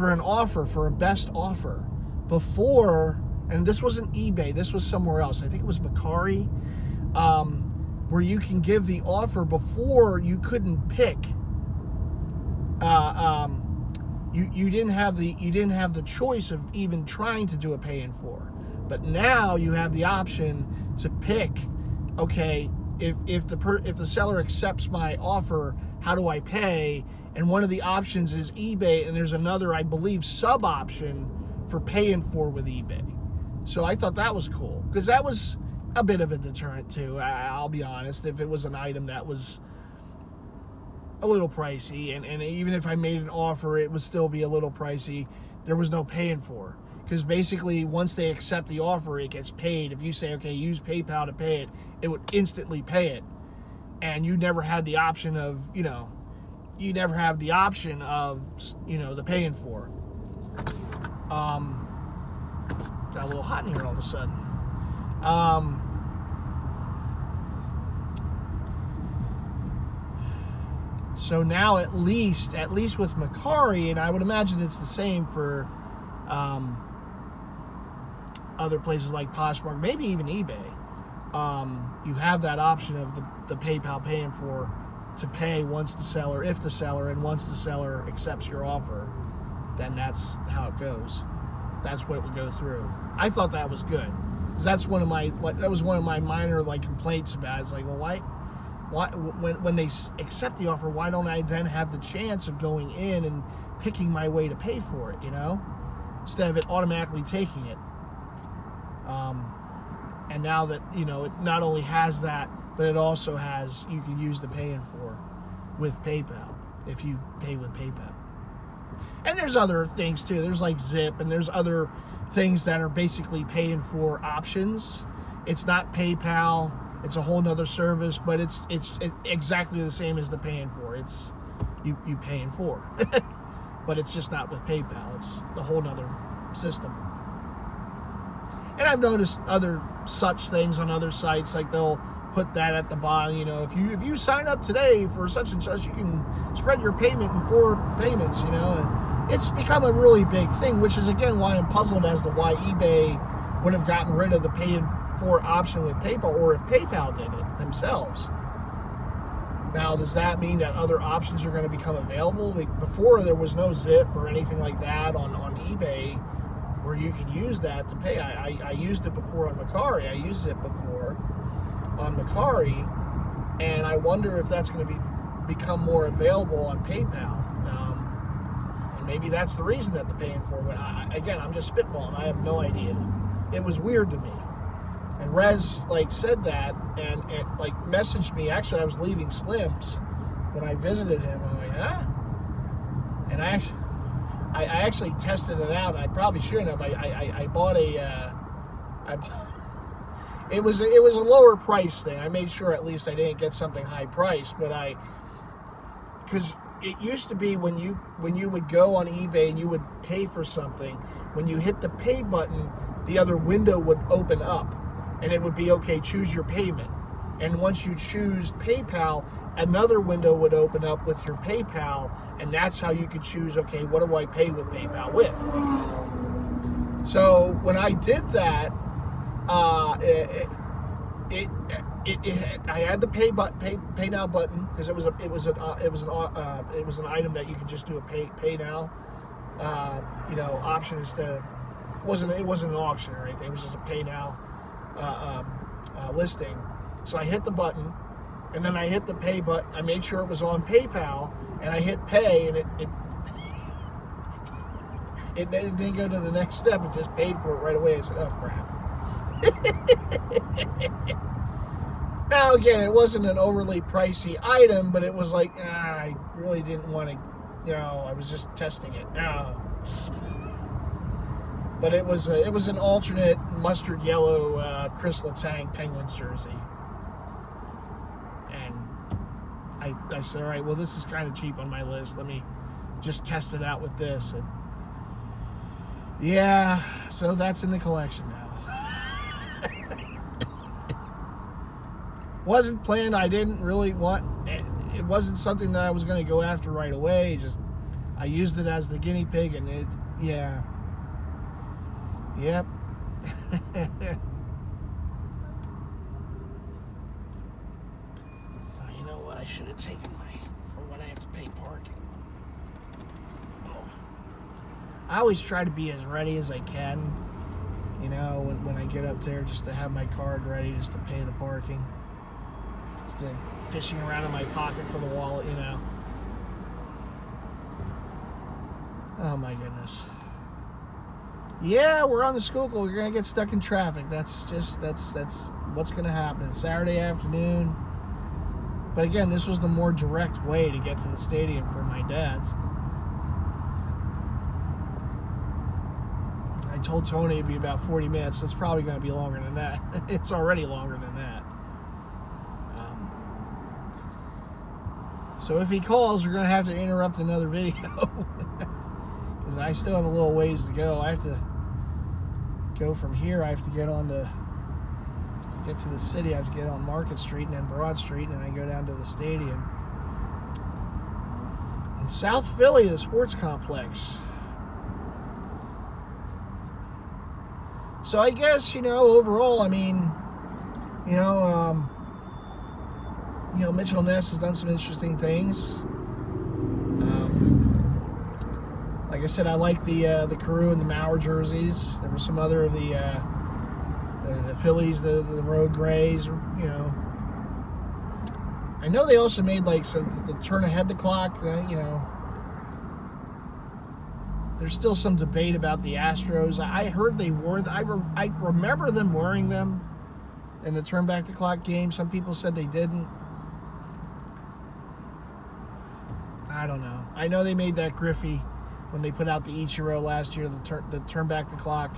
an offer, for a best offer, before, and this wasn't eBay, this was somewhere else, I think it was Macari, where you can give the offer before you couldn't pick. You didn't have the choice of even trying to do a pay-in for, but now you have the option to pick. Okay, if the seller accepts my offer, how do I pay? And one of the options is eBay, and there's another, I believe, sub option for paying for with eBay. So I thought that was cool, because that was a bit of a deterrent too. I'll be honest, if it was an item that was a little pricey, and even if I made an offer, it would still be a little pricey, there was no paying for. Because basically, once they accept the offer, it gets paid. If you say, okay, use PayPal to pay it, it would instantly pay it. And you never had the option of, the paying for. Got a little hot in here all of a sudden. So now at least with Macari, and I would imagine it's the same for other places like Poshmark, maybe even eBay, you have that option of the PayPal paying for to pay once the seller, and once the seller accepts your offer, then that's how it goes. That's what it would go through. I thought that was good, because that was one of my minor complaints about it. It's like, well, why when they accept the offer, why don't I then have the chance of going in and picking my way to pay for it, instead of it automatically taking it. And now that, it not only has that, but it also has, you can use the paying for with PayPal if you pay with PayPal. And there's other things too. There's like Zip, and there's other things that are basically paying for options. It's not PayPal. It's a whole nother service, but it's exactly the same as the paying for. It's you paying for, but it's just not with PayPal. It's a whole nother system. And I've noticed other such things on other sites, like they'll put that at the bottom. If you sign up today for such and such, you can spread your payment in 4 payments. And it's become a really big thing, which is again why I'm puzzled as to why eBay would have gotten rid of the for option with PayPal, or if PayPal did it themselves. Now, does that mean that other options are going to become available? Like before, there was no Zip or anything like that on eBay where you can use that to pay. I used it before on Macari. I used it before on Macari, and I wonder if that's going to become more available on PayPal. And maybe that's the reason that they're paying for it. But again, I'm just spitballing. I have no idea. It was weird to me. And Rez said that and like messaged me. Actually, I was leaving Slim's when I visited him. I'm like, huh? And I actually tested it out. I probably shouldn't have. I bought a. It was a lower price thing. I made sure at least I didn't get something high priced, but because it used to be when you would go on eBay and you would pay for something, when you hit the pay button, the other window would open up. And it would be, okay, choose your payment. And once you choose PayPal, another window would open up with your PayPal, and that's how you could choose, okay, what do I pay with PayPal with? So when I did that, I had the pay now button because it was an item that you could just do a pay now, option instead of, it wasn't an auction or anything. It was just a pay now listing. So I hit the button, and then I hit the pay button. I made sure it was on PayPal, and I hit pay, and it didn't go to the next step. It just paid for it right away. I said, oh crap. Now again, it wasn't an overly pricey item, but it was like, I really didn't want to, I was just testing it. But it was an alternate mustard yellow Chris Letang Penguins jersey. And I said, all right, well, this is kind of cheap on my list. Let me just test it out with this. And yeah, so that's in the collection now. Wasn't planned. I didn't really want it. Wasn't something that I was going to go after right away. Just I used it as the guinea pig, and yeah. Yep. Oh, you know what? I should have taken for when I have to pay parking. Oh. I always try to be as ready as I can, when I get up there, just to have my card ready, just to pay the parking. Instead of fishing around in my pocket for the wallet, Oh my goodness. Yeah, we're on the Schuylkill. We're gonna get stuck in traffic. That's what's gonna happen. It's Saturday afternoon. But again, this was the more direct way to get to the stadium for my dad's. I told Tony it'd be about 40 minutes. So it's probably gonna be longer than that. It's already longer than that. So if he calls, we're gonna have to interrupt another video. Because I still have a little ways to go. I have to go from here. I have to get to get to the city. I have to get on Market Street and then Broad Street, and then I go down to the stadium. In South Philly, the sports complex. So I guess, overall, Mitchell Ness has done some interesting things. Like I said, I like the Carew and the Maurer jerseys. There were some other of the Phillies, the Road Grays. I know they also made the turn ahead the clock. There's still some debate about the Astros. I heard they wore. I remember them wearing them in the turn back the clock game. Some people said they didn't. I don't know. I know they made that Griffey when they put out the Ichiro last year, the turn back the clock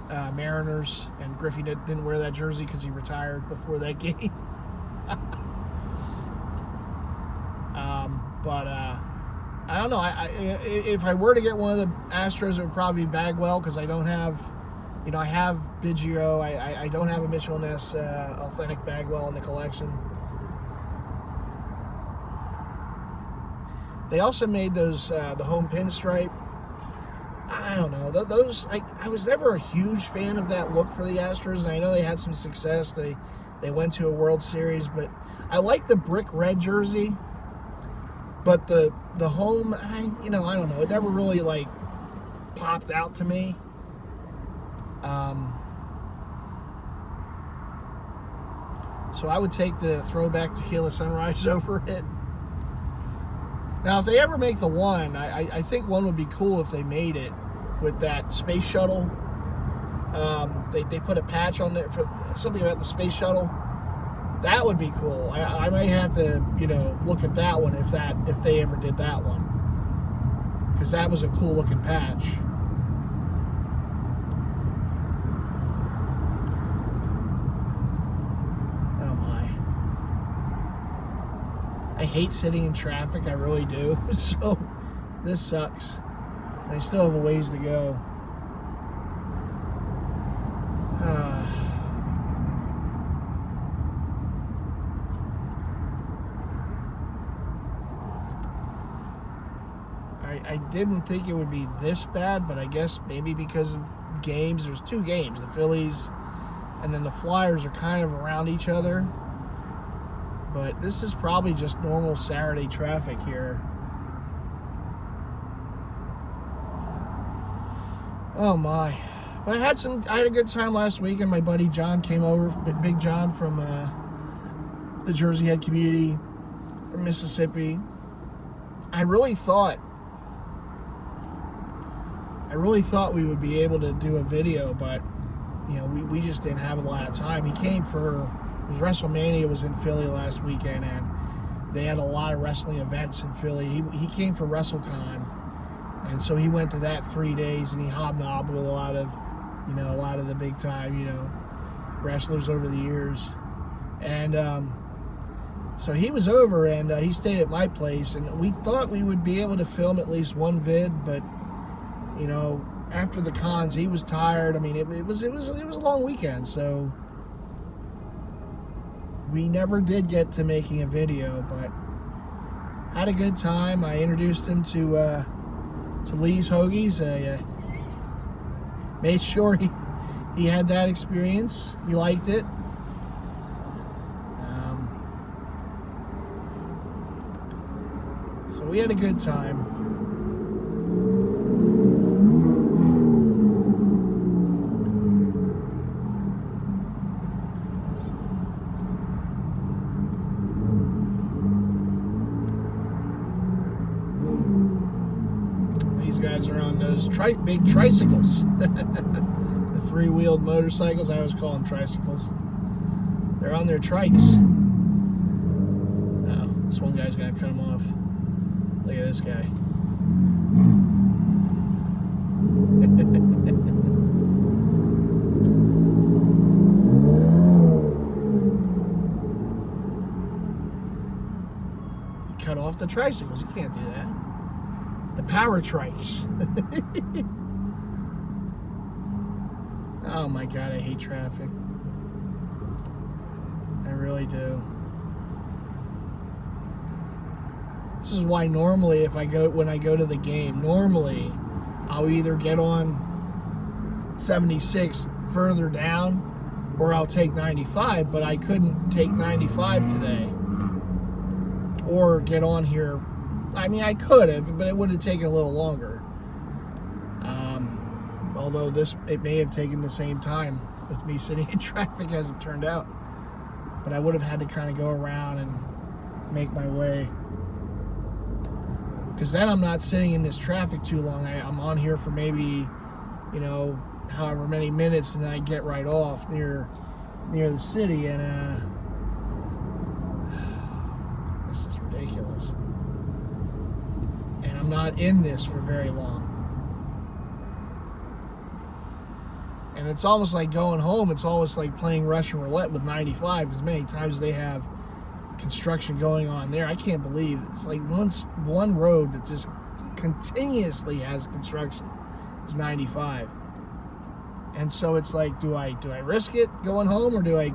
Mariners, and Griffey didn't wear that jersey because he retired before that game. But I don't know. If I were to get one of the Astros, it would probably be Bagwell, because I don't have, I have Biggio. I don't have a Mitchell Ness authentic Bagwell in the collection. They also made those the home pinstripe I don't know. Those, I was never a huge fan of that look for the Astros, and I know they had some success. They went to a World Series, but I like the brick red jersey. But the home, I don't know. It never really like popped out to me. So I would take the throwback Tequila Sunrise over it. Now, if they ever make the one, I think one would be cool if they made it with that space shuttle. They put a patch on it for something about the space shuttle. That would be cool. I might have to, look at that one if they ever did that one, because that was a cool looking patch. Oh my! I hate sitting in traffic. I really do. So this sucks. I still have a ways to go. I didn't think it would be this bad, but I guess maybe because of games. There's 2 games. The Phillies and then the Flyers are kind of around each other. But this is probably just normal Saturday traffic here. Oh my. But I had a good time last week, and my buddy John came over, Big John from the Jersey Head community from Mississippi. I really thought we would be able to do a video, but we just didn't have a lot of time. He came for WrestleMania was in Philly last weekend, and they had a lot of wrestling events in Philly. He came for WrestleCon, and so he went to that 3 days, and he hobnobbed with a lot of the big time wrestlers over the years, and so he was over, and he stayed at my place, and we thought we would be able to film at least one vid, but after the cons, he was tired. I mean, it was a long weekend, so we never did get to making a video, but had a good time. I introduced him to Lee's Hoagies. I made sure he had that experience. He liked it. So we had a good time. These guys are on those big tricycles. The 3-wheeled motorcycles. I always call them tricycles. They're on their trikes. Oh, this one guy's gonna cut them off. Look at this guy. Cut off the tricycles. You can't do that. The power trikes. Oh my God, I hate traffic. I really do. This is why normally when I go to the game, normally I'll either get on 76 further down or I'll take 95, but I couldn't take 95 today. Or get on here. I mean, I could have, but it would have taken a little longer. Although it may have taken the same time with me sitting in traffic as it turned out. But I would have had to kind of go around and make my way. Because then I'm not sitting in this traffic too long. I'm on here for maybe, however many minutes, and then I get right off near the city, and this is ridiculous. And I'm not in this for very long. And it's almost like going home. It's almost like playing Russian roulette with 95, because many times they have construction going on there. I can't believe it's like one road that just continuously has construction is 95. And so it's like, do I risk it going home, or do I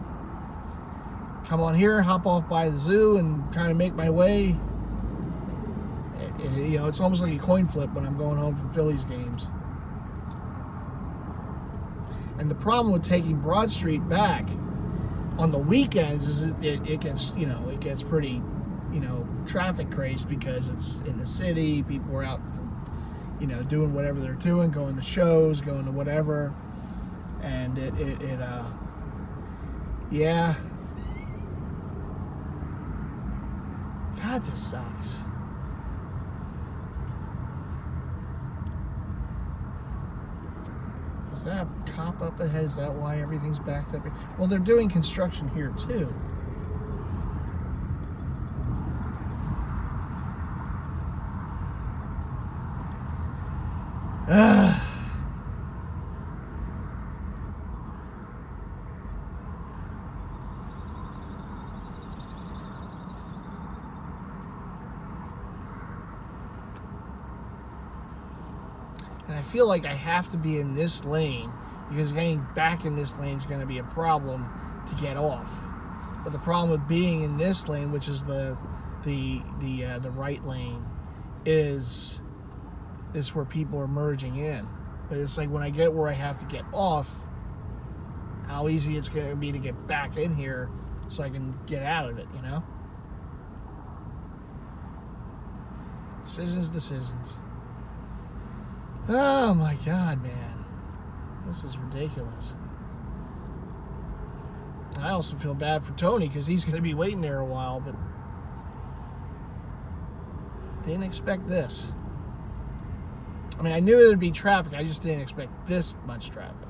come on here, hop off by the zoo, and kind of make my way? It's almost like a coin flip when I'm going home from Phillies games. And the problem with taking Broad Street back on the weekends is it gets, it gets pretty, traffic crazed because it's in the city. People are out, doing whatever they're doing, going to shows, going to whatever. And yeah. God, this sucks. Is that a cop up ahead? Is that why everything's backed up? Well, they're doing construction here too. And I feel like I have to be in this lane because getting back in this lane is going to be a problem to get off. But the problem with being in this lane, which is the right lane, is where people are merging in. But it's like when I get where I have to get off, how easy it's going to be to get back in here so I can get out of it, Decisions. Oh my God, man. This is ridiculous. I also feel bad for Tony because he's going to be waiting there a while, but didn't expect this. I mean, I knew there'd be traffic. I just didn't expect this much traffic.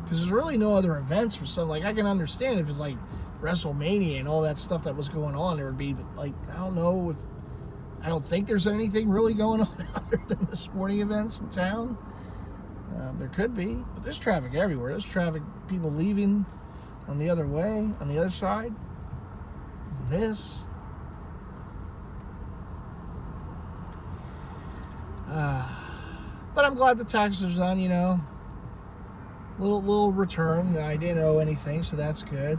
Because there's really no other events for something. Like, I can understand if it's like WrestleMania and all that stuff that was going on. There would be, like, I don't think there's anything really going on other than the sporting events in town. There could be, but there's traffic everywhere. There's traffic, people leaving on the other way, on the other side. This. But I'm glad the taxes are done, Little return. I didn't owe anything, so that's good.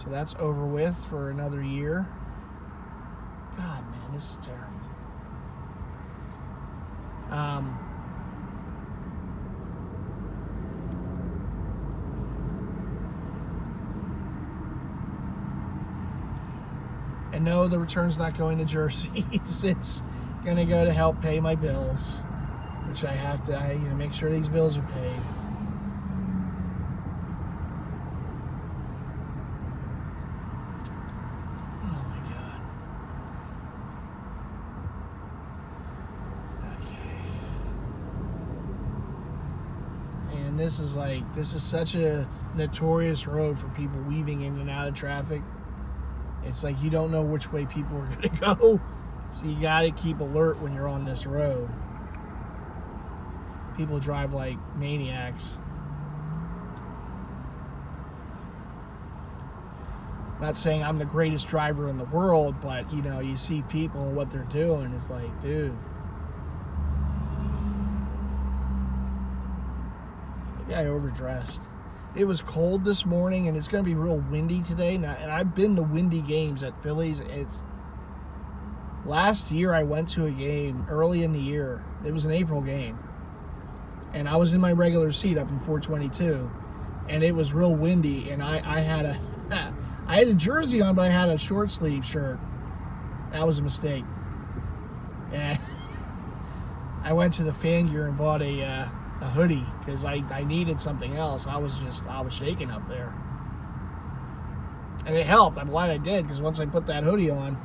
So that's over with for another year. God, man, this is terrible. And no, the return's not going to jerseys. It's going to go to help pay my bills, which I have to make sure these bills are paid. This is such a notorious road for people weaving in and out of traffic. It's like you don't know which way people are going to go, so you got to keep alert when you're on this road. People drive like maniacs. Not saying I'm the greatest driver in the world, but you see people and what they're doing. It's like, dude. I overdressed. It was cold this morning, and it's going to be real windy today. And I've been to windy games at Phillies. Last year I went to a game early in the year. It was an April game, and I was in my regular seat up in 422, and it was real windy. And I had a jersey on, but I had a short sleeve shirt. That was a mistake. And I went to the Fan Gear and bought a hoodie because I needed something else. I was shaking up there, and it helped. I'm glad I did, because once I put that hoodie on,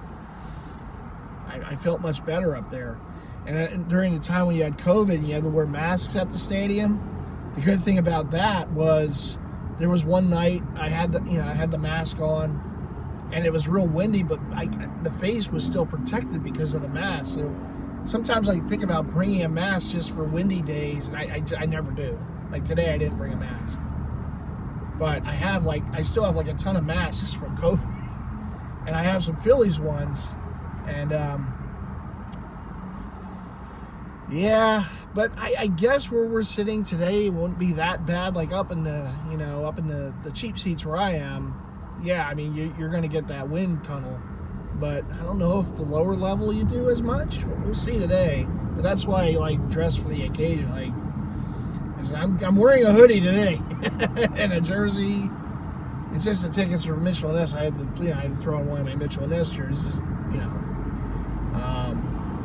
I felt much better up there. And during the time when you had COVID and you had to wear masks at the stadium, the good thing about that was there was one night I had the mask on, and it was real windy, but the face was still protected because of the mask. So sometimes I think about bringing a mask just for windy days, and I never do. Like today, I didn't bring a mask. But I still have a ton of masks from COVID. And I have some Phillies ones. And, yeah. But I guess where we're sitting today won't be that bad. Like up in the cheap seats where I am. Yeah, I mean, you're going to get that wind tunnel. But I don't know if the lower level you do as much. We'll see today. But that's why I like dress for the occasion. Like, I'm wearing a hoodie today and a jersey. And since the tickets were for Mitchell and Ness, I had to throw on one of my Mitchell and Ness jerseys, just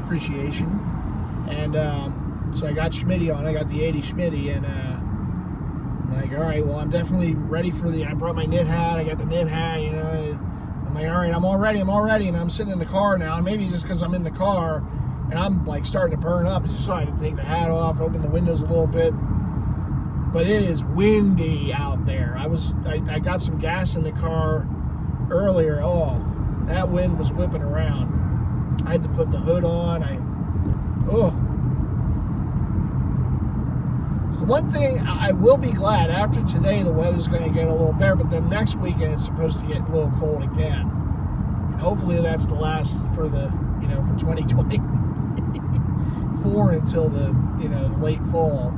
appreciation. And so I got Schmitty on. I got the 80 Schmitty, and I'm like, all right, well, I'm definitely ready for I brought my knit hat. I got the knit hat, I'm like, all right, I'm all ready. And I'm sitting in the car now. And maybe just because I'm in the car and I'm like starting to burn up, it's just so I had to take the hat off, open the windows a little bit. But it is windy out there. I got some gas in the car earlier. Oh, that wind was whipping around. I had to put the hood on. So one thing, I will be glad, after today the weather's going to get a little better, but then next weekend it's supposed to get a little cold again. And hopefully that's the last for the, for 2024 until the, the late fall.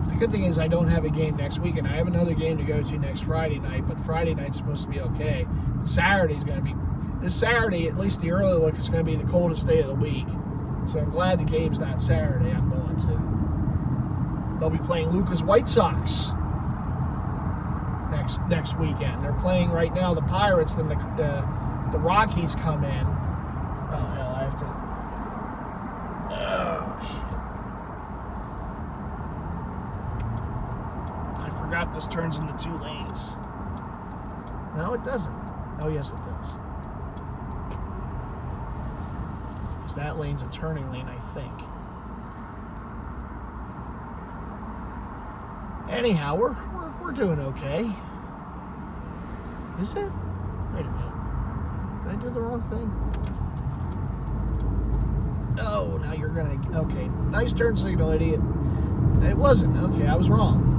The good thing is I don't have a game next weekend. I have another game to go to next Friday night, but Friday night's supposed to be okay. Saturday's going to be, this Saturday, at least the early look, is going to be the coldest day of the week. So I'm glad the game's not Saturday. I'm going to. They'll be playing Lucas White Sox next weekend. They're playing right now the Pirates, then the Rockies come in. Oh, hell, I have to... Oh, shit. I forgot this turns into 2 lanes. No, it doesn't. Oh, yes, it does. Because that lane's a turning lane, I think. Anyhow, we're doing okay. Is it? Wait a minute. Did I do the wrong thing? Oh, now you're gonna... Okay, nice turn signal, idiot. It wasn't. Okay, I was wrong.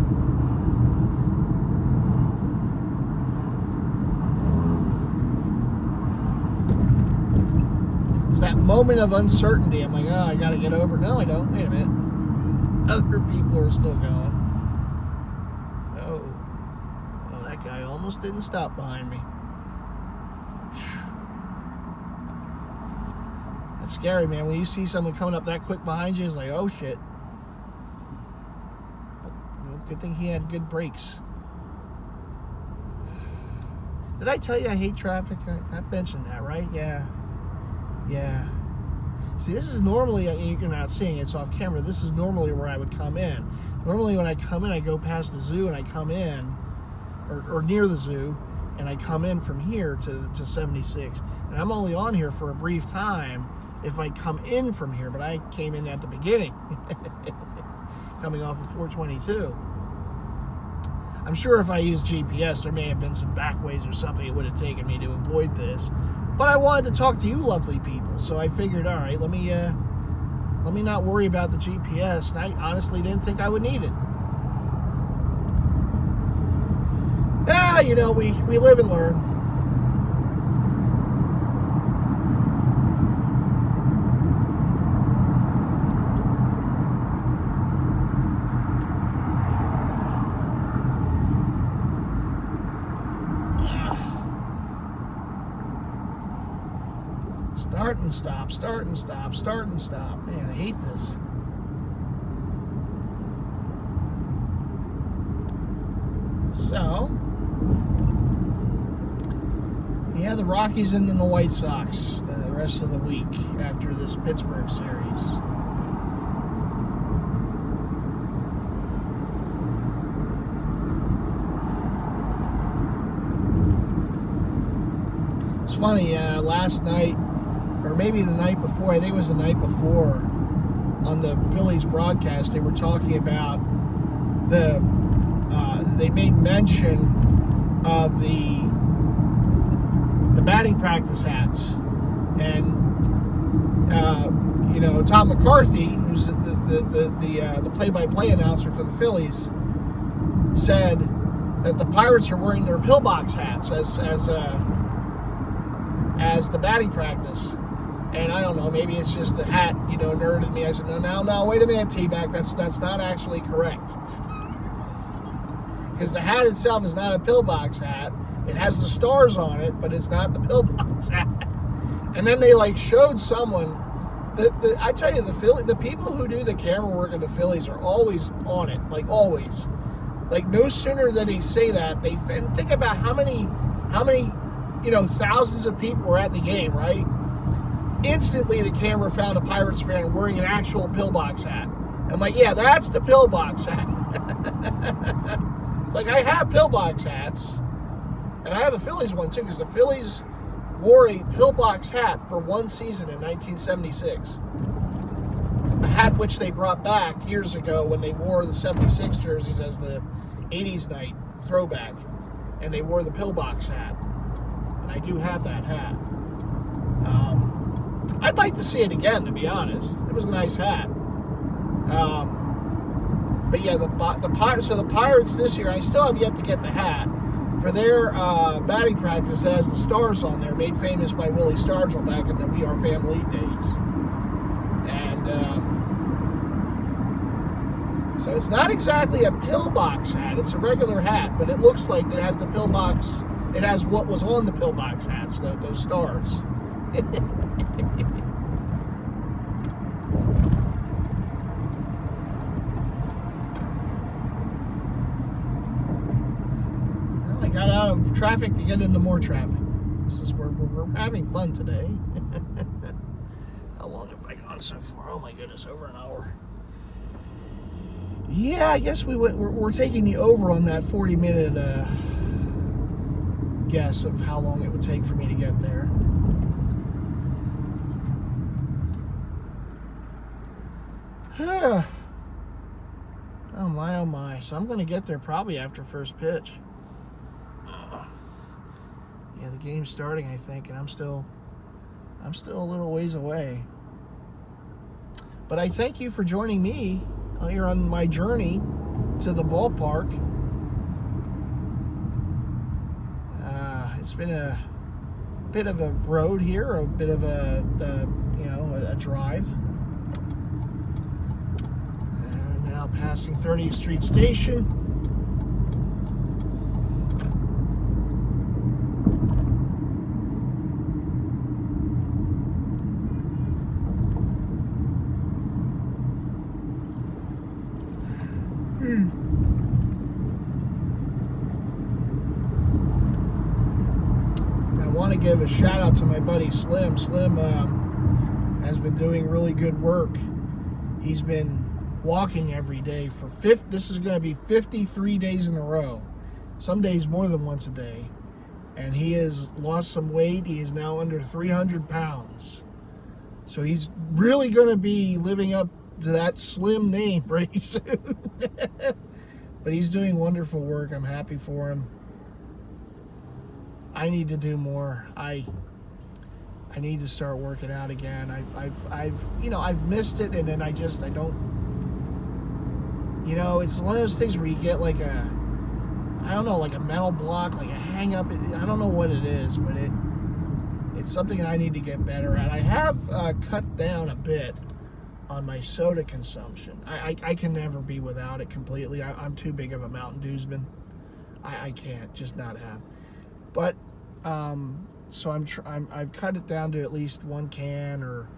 It's that moment of uncertainty. I'm like, oh, I gotta get over. No, I don't. Wait a minute. Other people are still going. That guy almost didn't stop behind me. That's scary, man. When you see someone coming up that quick behind you, it's like, oh shit. But, good thing he had good brakes. Did I tell you I hate traffic? I mentioned that, right? Yeah. See, this is normally, you're not seeing it, it's off camera. This is normally where I would come in. Normally when I come in, I go past the zoo and I come in, or near the zoo, and I come in from here to 76. And I'm only on here for a brief time if I come in from here, but I came in at the beginning, coming off of 422. I'm sure if I used GPS, there may have been some back ways or something it would have taken me to avoid this. But I wanted to talk to you lovely people, so I figured, all right, let me not worry about the GPS, and I honestly didn't think I would need it. Yeah, we live and learn. Start and stop, start and stop, start and stop. Man, I hate this. So, yeah, the Rockies and then the White Sox the rest of the week after this Pittsburgh series. It's funny, last night, or maybe the night before, I think it was the night before, on the Phillies broadcast, they were talking about they made mention of the batting practice hats, and Tom McCarthy, who's the play-by-play announcer for the Phillies, said that the Pirates are wearing their pillbox hats as the batting practice. And I don't know, maybe it's just the hat, nerd in me. I said, no, wait a minute, T-Back, that's not actually correct. Because the hat itself is not a pillbox hat. It has the stars on it, but it's not the pillbox hat. And then they like showed someone. I tell you, the people who do the camera work of the Phillies are always on it, like always. Like no sooner than they say that, they think about how many, thousands of people were at the game, right? Instantly, the camera found a Pirates fan wearing an actual pillbox hat. I'm like, yeah, that's the pillbox hat. Like, I have pillbox hats, and I have a Phillies one too, because the Phillies wore a pillbox hat for one season in 1976. A hat which they brought back years ago when they wore the 76 jerseys as the 80s night throwback, and they wore the pillbox hat. And I do have that hat. I'd like to see it again, to be honest. It was a nice hat. But yeah, the Pirates this year, I still have yet to get the hat. For their batting practice, it has the stars on there, made famous by Willie Stargell back in the We Are Family days. And so it's not exactly a pillbox hat. It's a regular hat, but it looks like it has the pillbox. It has what was on the pillbox hats, those stars. I got out of traffic to get into more traffic. This is where we're having fun today. How long have I gone so far? Oh my goodness, over an hour. Yeah, I guess we're taking the over on that 40-minute guess of how long it would take for me to get there. Oh my, oh my. So I'm going to get there probably after first pitch. Yeah, the game's starting, I think, and I'm still a little ways away. But I thank you for joining me here on my journey to the ballpark. It's been a bit of a road here, a bit of a drive. And now passing 30th Street Station. I want to give a shout out to my buddy Slim. Slim has been doing really good work. He's been walking every day for this is going to be 53 days in a row. Some days more than once a day. And he has lost some weight. He is now under 300 pounds. So he's really going to be living up to that Slim name pretty soon. But he's doing wonderful work. I'm happy for him. I need to do more. I need to start working out again. I've missed it, and then I don't. It's one of those things where you get like a mental block, like a hang up. I don't know what it is, but it's something I need to get better at. I have cut down a bit on my soda consumption. I can never be without it completely. I'm too big of a Mountain Dewsman. I can't just not have. But so I've cut it down to at least one can or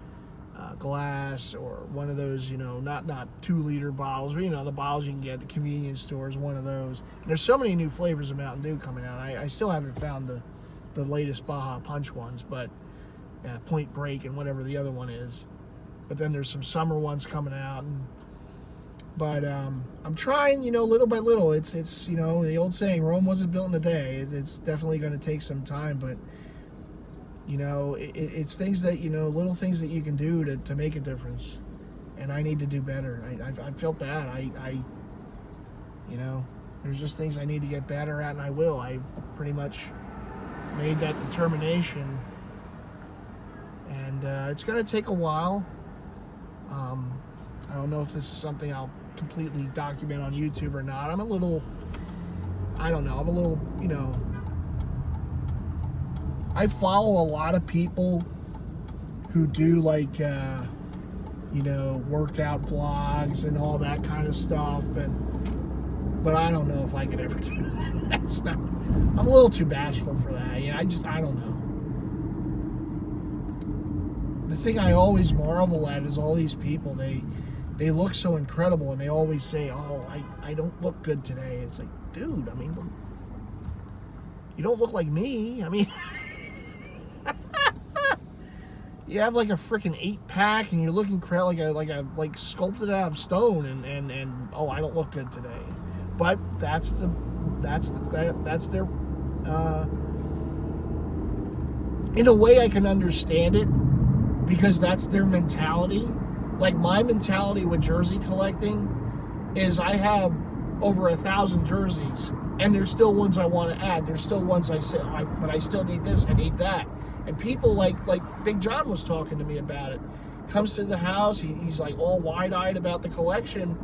glass or one of those, not 2-liter bottles, but the bottles you can get at the convenience stores, one of those. And there's so many new flavors of Mountain Dew coming out. I still haven't found the latest Baja Punch ones, but Point Break and whatever the other one is. But then there's some summer ones coming out, but I'm trying, little by little. It's the old saying, Rome wasn't built in a day. It's definitely going to take some time, but it's things that little things that you can do to make a difference, and I need to do better. I felt bad. There's just things I need to get better at, and I will. I've pretty much made that determination, and it's going to take a while. I don't know if this is something I'll completely document on YouTube or not. I'm a little, I follow a lot of people who do like, workout vlogs and all that kind of stuff. And But I don't know if I could ever do that. That's not. I'm a little too bashful for that. Yeah, I don't know. The thing I always marvel at is all these people. They look so incredible, and they always say, "Oh, I don't look good today." It's like, dude, I mean, you don't look like me. I mean, you have like a freaking 8-pack, and you're looking like sculpted out of stone, and oh, I don't look good today. But that's their in a way I can understand it, because that's their mentality. Like my mentality with jersey collecting is I have over 1,000 jerseys, and there's still ones I want to add. There's still ones I say, but I still need this, I need that. And people like Big John was talking to me about it. Comes to the house, he's like all wide-eyed about the collection,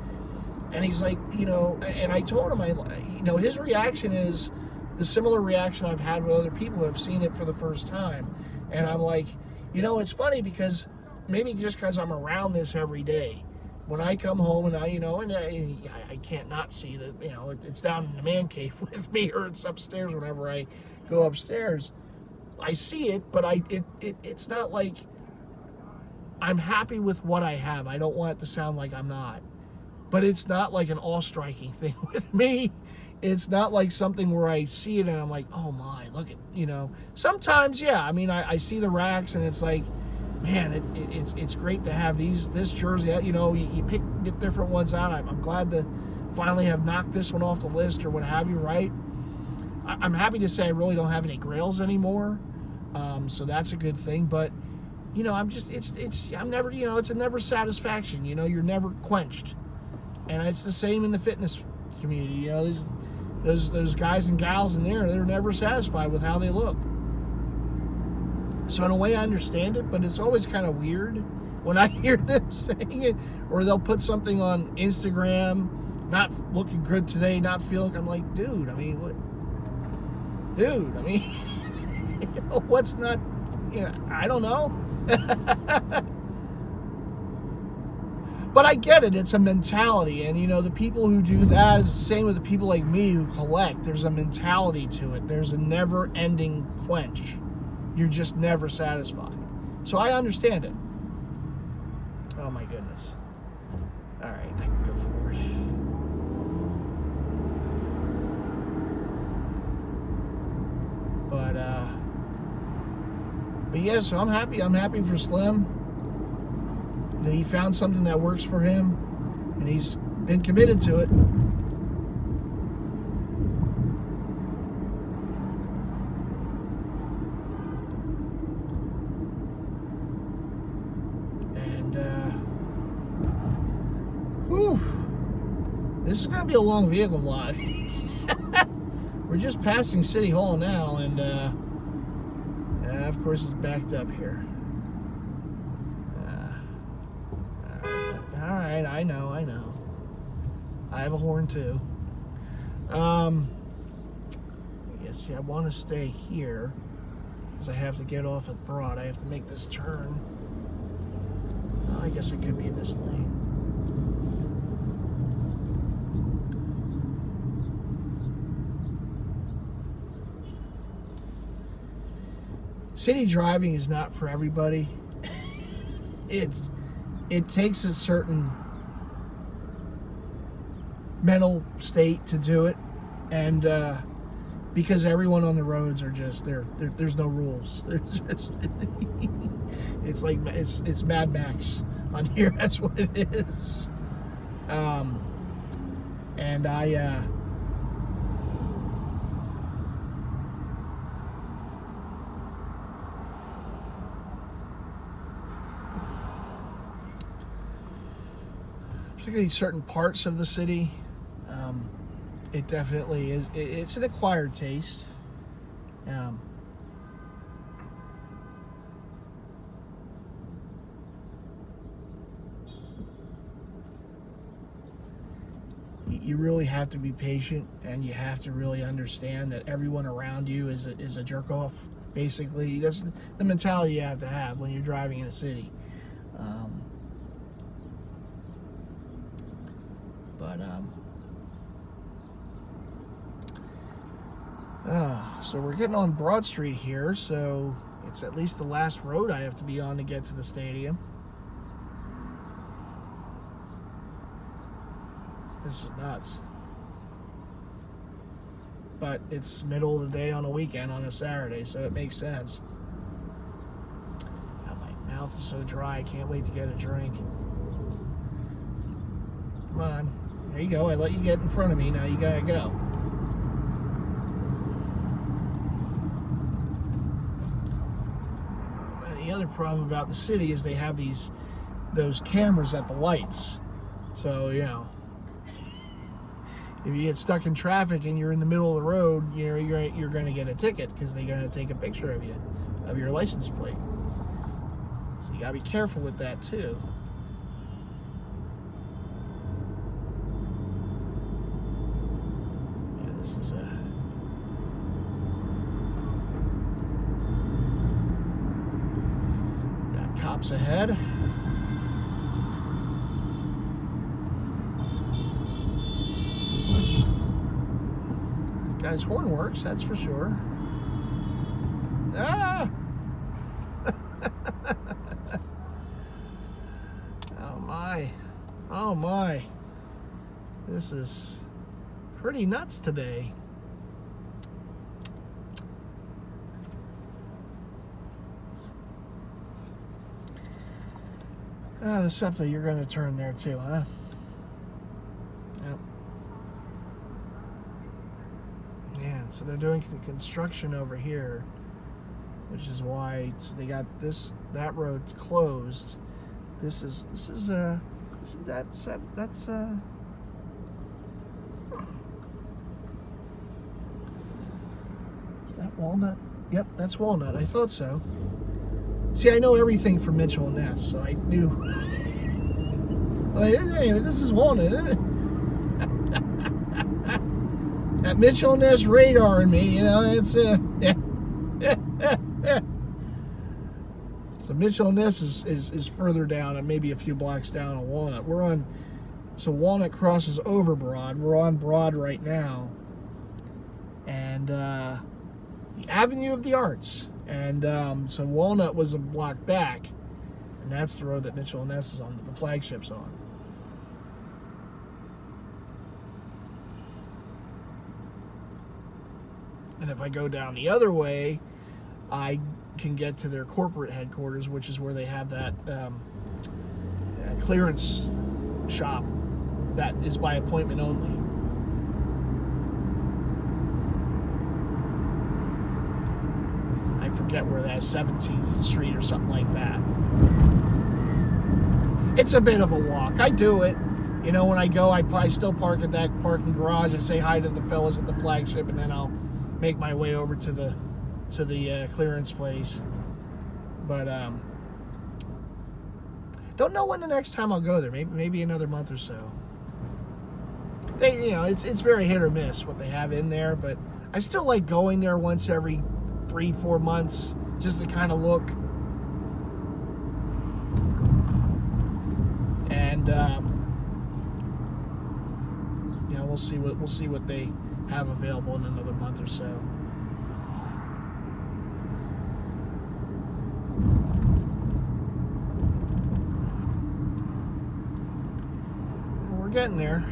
and he's like, and I told him, his reaction is the similar reaction I've had with other people who have seen it for the first time. And I'm like, it's funny because maybe just because I'm around this every day, when I come home and I can't not see that, it's down in the man cave with me, or it's upstairs whenever I go upstairs. I see it, but it's not like I'm happy with what I have. I don't want it to sound like I'm not. But it's not like an awe-striking thing with me. It's not like something where I see it and I'm like, oh my, look at, Sometimes, yeah, I mean, I see the racks and it's like, man, it's great to have this jersey. You get different ones out. I'm glad to finally have knocked this one off the list or what have you, right? I'm happy to say I really don't have any grails anymore. So that's a good thing. But, I'm never, it's a never satisfaction. You're never quenched. And it's the same in the fitness community. Those guys and gals in there, they're never satisfied with how they look. So in a way, I understand it, but it's always kind of weird when I hear them saying it, or they'll put something on Instagram, not looking good today, not feeling. I'm like, dude, I mean, what? Dude, I mean, what's not? I don't know. But I get it. It's a mentality. And, the people who do that is the same with the people like me who collect. There's a mentality to it. There's a never-ending quench. You're just never satisfied. So I understand it. Oh, my goodness. All right, I can go forward. But yeah, so I'm happy. I'm happy for Slim. He found something that works for him, and he's been committed to it. And, this is going to be a long vehicle vlog. We're just passing City Hall now, and, of course, it's backed up here. Alright, I know. I have a horn too. See, I want to stay here because I have to get off at Broad. I have to make this turn. I guess I could be in this lane. City driving is not for everybody. It takes a certain mental state to do it, and because everyone on the roads are just there's no rules. There's just it's like it's Mad Max on here. That's what it is. And I particularly certain parts of the city, it definitely is. It's an acquired taste. You really have to be patient, and you have to really understand that everyone around you is a jerk off. Basically, that's the mentality you have to have when you're driving in a city. So we're getting on Broad Street here, so it's at least the last road I have to be on to get to the stadium. This is nuts. But it's middle of the day on a weekend on a Saturday, so it makes sense. God, my mouth is so dry, I can't wait to get a drink. Come on. There you go. I let you get in front of me. Now you gotta go. And the other problem about the city is they have those cameras at the lights. So, you know, if you get stuck in traffic and you're in the middle of the road, you know, you're going to get a ticket because they're going to take a picture of you, of your license plate. So you got to be careful with that too. Yeah, this is got cops ahead. Guy's horn works, that's for sure. Ah! Oh my. Oh my. This is pretty nuts today. Ah, the SEPTA, you're going to turn there too, huh? Yep. Yeah, so they're doing the construction over here, which is why they got that road closed. This is that's is that Walnut? Yep, that's Walnut. I thought so. See, I know everything from Mitchell and Ness, so I knew. Hey, this is Walnut, isn't it? That Mitchell and Ness radar in me, you know, it's yeah. So Mitchell and Ness is further down and maybe a few blocks down on Walnut. We're on, so Walnut crosses over Broad. We're on Broad right now, and the Avenue of the Arts, and so Walnut was a block back, and that's the road that Mitchell and Ness is on, that the flagship's on. And if I go down the other way, I can get to their corporate headquarters, which is where they have that clearance shop that is by appointment only. I forget where that is, 17th Street or something like that. It's a bit of a walk. I do it. You know, when I go, I still park at that parking garage and say hi to the fellas at the flagship, and then I'll make my way over to the clearance place. But don't know when the next time I'll go there. Maybe another month or so. They, you know, it's very hit or miss what they have in there, but I still like going there once every 3-4 months just to kind of look. And you know, we'll see what they have available in another month or so. We're getting there.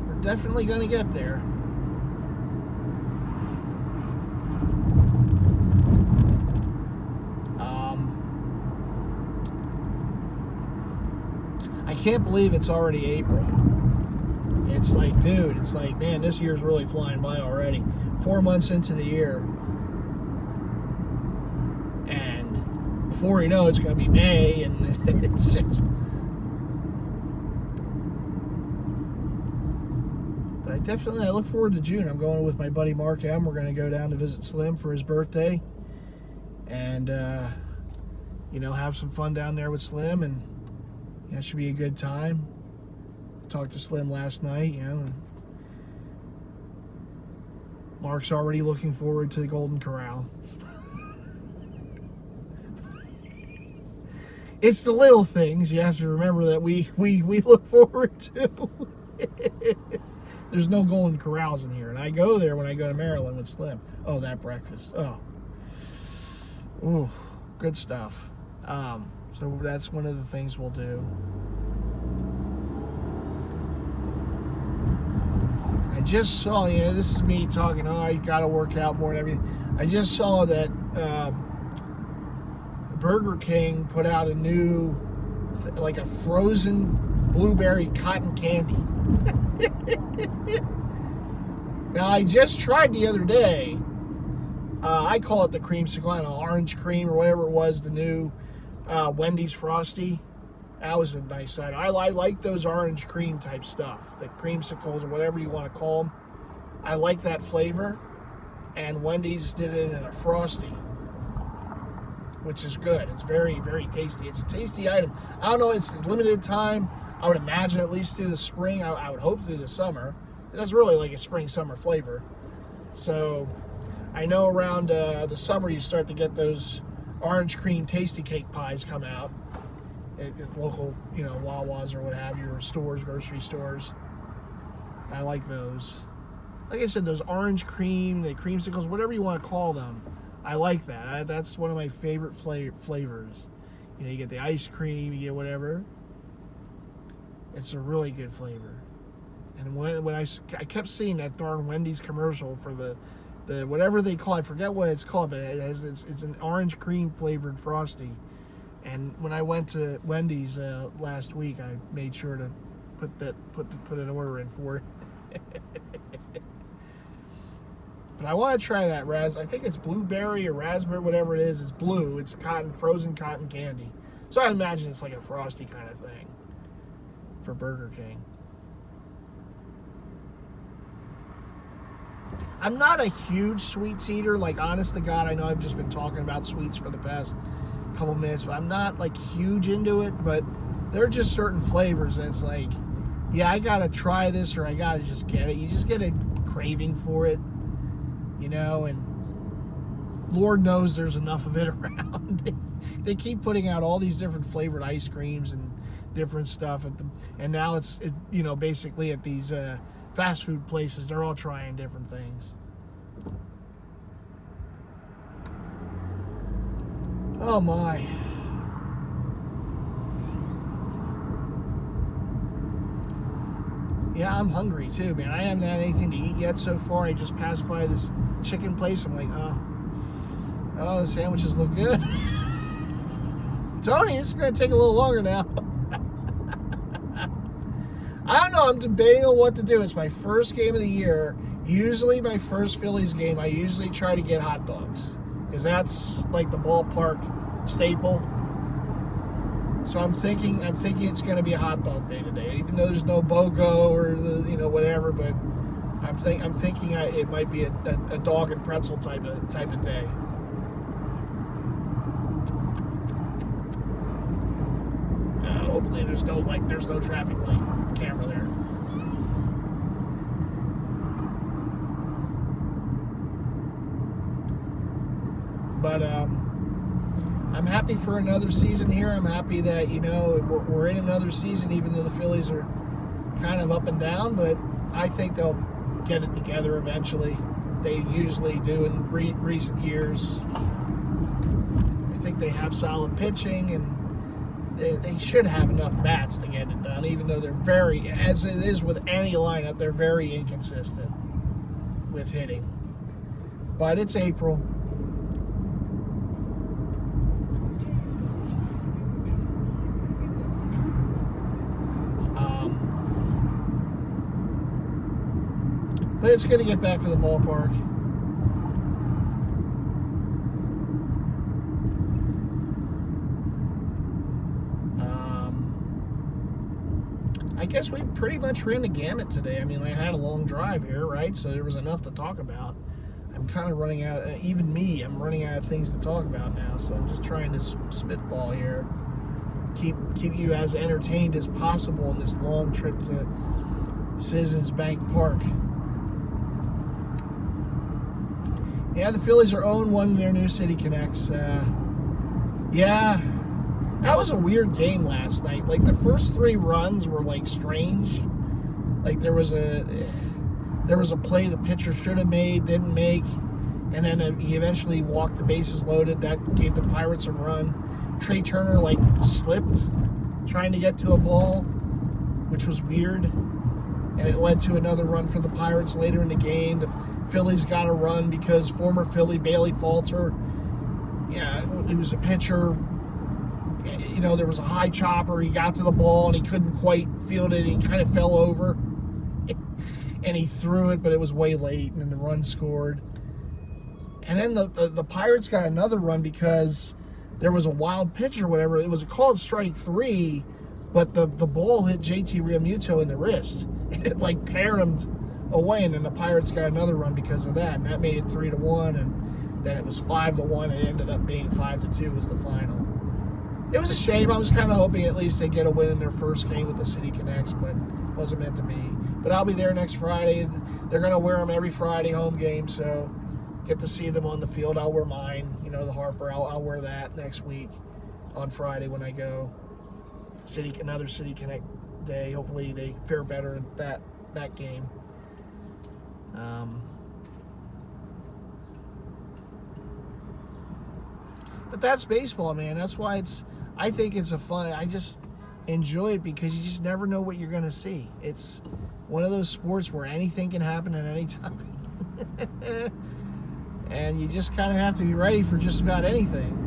We're definitely going to get there. I can't believe it's already April. It's like, dude, it's like, man, this year's really flying by already. 4 months into the year. And before you know, it's going to be May, and it's just... But I look forward to June. I'm going with my buddy Mark M. We're going to go down to visit Slim for his birthday. And, you know, have some fun down there with Slim, and that should be a good time. Talked to Slim last night, you know, and Mark's already looking forward to the Golden Corral. It's the little things you have to remember that we look forward to. there's no Golden Corrals in here. And I go there when I go to Maryland with Slim. Oh, that breakfast. Oh. Ooh, good stuff. So that's one of the things we'll do. I just saw, this is me talking, oh, you got to work out more and everything. I just saw that Burger King put out a new, like a frozen blueberry cotton candy. Now, I just tried the other day. I call it the creamsicle, I don't know, orange cream or whatever it was, the new Wendy's Frosty. That was a nice side. I like those orange cream type stuff, the creamsicles or whatever you want to call them. I like that flavor, and Wendy's did it in a Frosty, which is good. It's very, very tasty. It's a tasty item. I don't know, it's limited time. I would imagine at least through the spring. I would hope through the summer. That's really like a spring-summer flavor. So I know around the summer you start to get those orange cream tasty cake pies come out at local, Wawas or what have you, or stores, grocery stores. I like those. Like I said, those orange cream, the creamsicles, whatever you want to call them, I like that. That's one of my favorite flavors. You get the ice cream, you get whatever. It's a really good flavor. And when I kept seeing that darn Wendy's commercial for the whatever they call it, I forget what it's called, but it's an orange cream flavored Frosty. And when I went to Wendy's last week, I made sure to put an order in for it. But I want to try that I think it's blueberry or raspberry, whatever it is. It's blue. It's frozen cotton candy. So I imagine it's like a Frosty kind of thing for Burger King. I'm not a huge sweets eater. Like, honest to God, I know I've just been talking about sweets for the past couple minutes, but I'm not like huge into it. But there are just certain flavors and it's like, yeah, I gotta try this or I gotta just get it. You just get a craving for it, and Lord knows there's enough of it around. They keep putting out all these different flavored ice creams and different stuff and now it's basically at these fast food places, they're all trying different things. Oh my. Yeah, I'm hungry too, man. I haven't had anything to eat yet so far. I just passed by this chicken place. I'm like, oh, the sandwiches look good. Tony, this is going to take a little longer now. I don't know. I'm debating on what to do. It's my first game of the year. Usually my first Phillies game, I usually try to get hot dogs because that's like the ballpark staple. So I'm thinking it's going to be a hot dog day today, even though there's no BOGO or the whatever. But I'm thinking it might be a dog and pretzel type of day. Hopefully there's no traffic light camera there. But I'm happy for another season here. I'm happy that we're in another season, even though the Phillies are kind of up and down. But I think they'll get it together eventually. They usually do in recent years. I think they have solid pitching and they should have enough bats to get it done, even though they're as it is with any lineup, they're very inconsistent with hitting. But it's April. But it's good to get back to the ballpark. I guess we pretty much ran the gamut today. I mean, I had a long drive here, right? So there was enough to talk about. I'm kind of running out, even me, I'm running out of things to talk about now. So I'm just trying to spitball here. Keep you as entertained as possible in this long trip to Citizens Bank Park. Yeah, the Phillies are 0-1 in their new City Connects. Yeah, that was a weird game last night. Like, the first 3 runs were, like, strange. Like, there was there was a play the pitcher should have made, didn't make, and then he eventually walked the bases loaded. That gave the Pirates a run. Trey Turner like slipped trying to get to a ball, which was weird, and it led to another run for the Pirates later in the game. The Phillies got a run because former Philly Bailey Falter, he was a pitcher. There was a high chopper. He got to the ball and he couldn't quite field it. He kind of fell over, and he threw it, but it was way late, and then the run scored. And then the Pirates got another run because there was a wild pitch or whatever. It was called strike 3, but the ball hit JT Realmuto in the wrist, and it like caromed away, and then the Pirates got another run because of that, and that made it 3-1, and then it was 5-1. It ended up being 5-2 was the final. It was a shame. I was kind of hoping at least they'd get a win in their first game with the City Connects, but it wasn't meant to be. But I'll be there next Friday. They're going to wear them every Friday home game, so get to see them on the field. I'll wear mine, the Harper. I'll wear that next week on Friday when I go. Another City Connect day. Hopefully they fare better in that game. But that's baseball, man. That's why I think it's I just enjoy it because you just never know what you're going to see. It's one of those sports where anything can happen at any time. And you just kind of have to be ready for just about anything.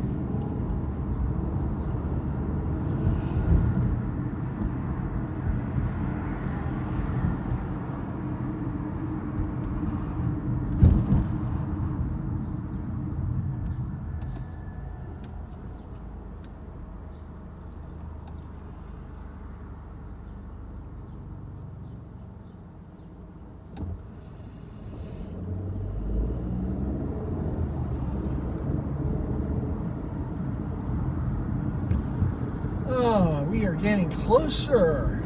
We are getting closer.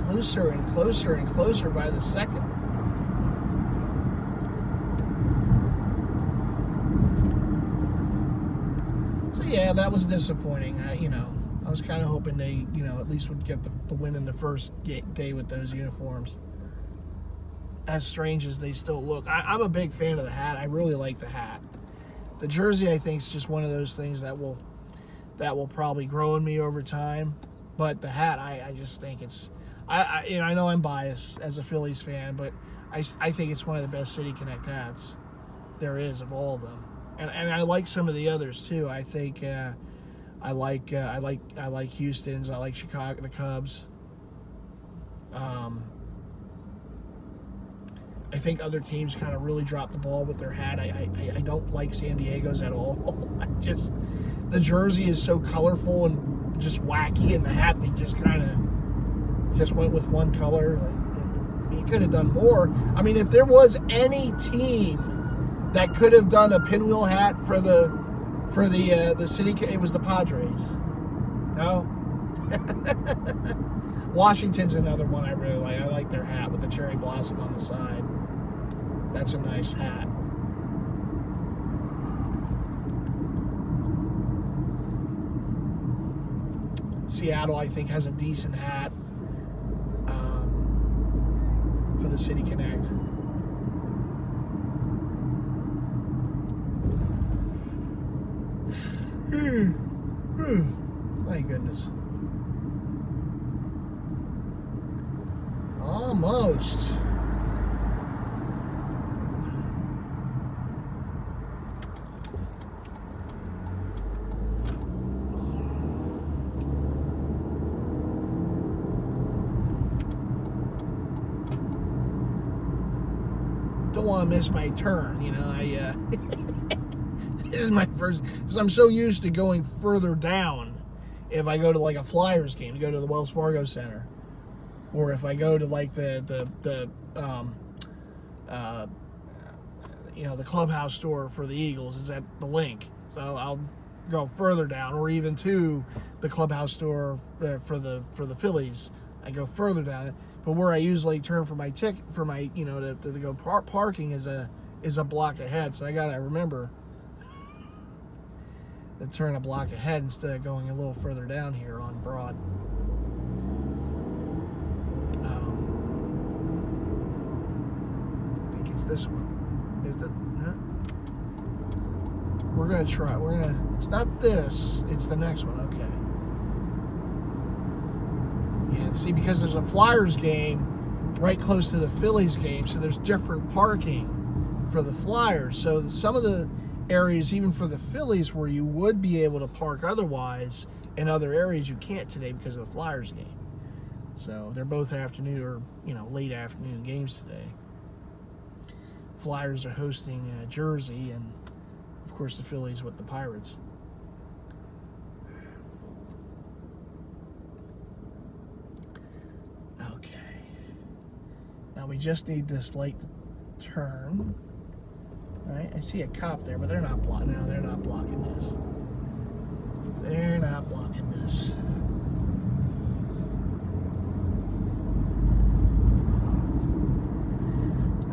Closer and closer and closer by the second. So yeah, that was disappointing. I was kind of hoping they, at least would get the win in the first day with those uniforms. As strange as they still look. I'm a big fan of the hat. I really like the hat. The jersey, I think, is just one of those things that will probably grow in me over time. But the hat, I just think it's, I know I'm biased as a Phillies fan, but I think it's one of the best City Connect hats there is of all of them. And I like some of the others too. I think I like Houston's. I like Chicago, the Cubs. I think other teams kind of really dropped the ball with their hat. I don't like San Diego's at all. The jersey is so colorful and just wacky, and the hat, they just kind of just went with one color. You could have done more. I mean, if there was any team that could have done a pinwheel hat for the city, it was the Padres. No. Washington's another one I really like. I like their hat with the cherry blossom on the side. That's a nice hat. Seattle, I think, has a decent hat for the City Connect. My goodness. Almost. Don't want to miss my turn, this is my first, because I'm so used to going further down if I go to like a Flyers game, to go to the Wells Fargo Center, or if I go to like the clubhouse store for the Eagles is at the Link, so I'll go further down, or even to the clubhouse store for the Phillies, I go further down. But where I usually turn for my ticket, for my to go parking is a block ahead, so I gotta remember to turn a block ahead instead of going a little further down here on Broad. this one. Is it? Huh? We're gonna try. It's not this. It's the next one. Okay. Yeah. See, because there's a Flyers game right close to the Phillies game, so there's different parking for the Flyers. So some of the areas, even for the Phillies, where you would be able to park otherwise, in other areas you can't today because of the Flyers game. So they're both afternoon or late afternoon games today. Flyers are hosting Jersey, and of course the Phillies with the Pirates. Okay. Now we just need this light to turn. All right, I see a cop there, but they're not blocking. No, they're not blocking this. They're not blocking this.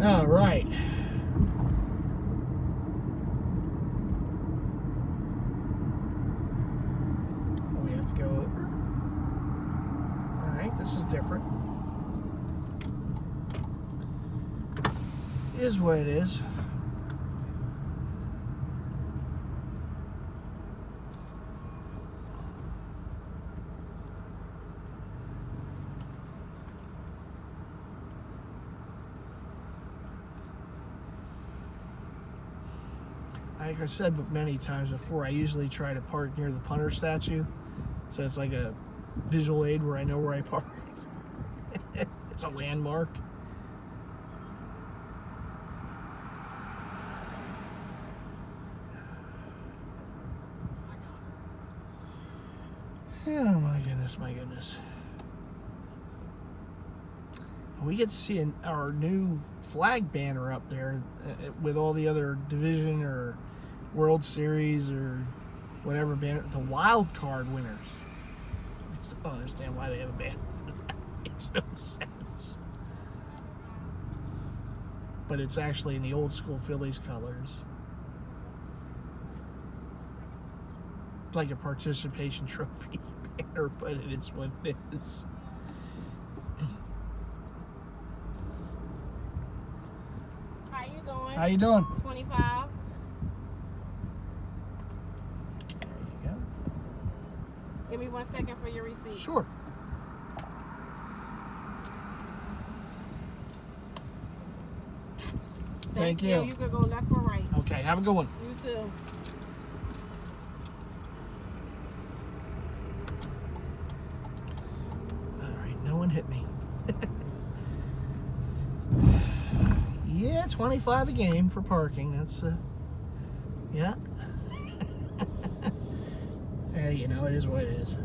All right. We have to go over. All right, this is different. It is what it is. Like I said many times before, I usually try to park near the punter statue, so it's like a visual aid where I know where I park. It's a landmark. Oh my goodness, my goodness. We get to see our new flag banner up there with all the other division or World Series or whatever banner, the wild card winners. I still don't understand why they have a banner for that. It makes no sense. But it's actually in the old school Phillies colors. It's like a participation trophy banner, but it is what it is. How you doing? 25. There you go. Give me 1 second for your receipt. Sure. Thank you. You could go left or right. Okay, have a good one. You too. All right, no one hit me. Yeah, 25 a game for parking. That's, yeah. Hey, it is what it is.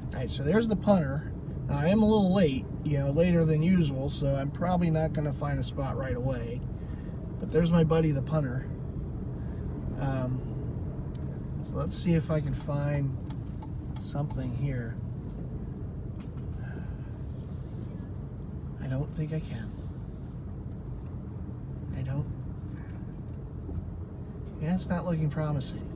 All right, so there's the punter. Now, I am a little late, later than usual, so I'm probably not going to find a spot right away. But there's my buddy, the punter. So let's see if I can find something here. I don't think I can. I don't. Yeah, it's not looking promising.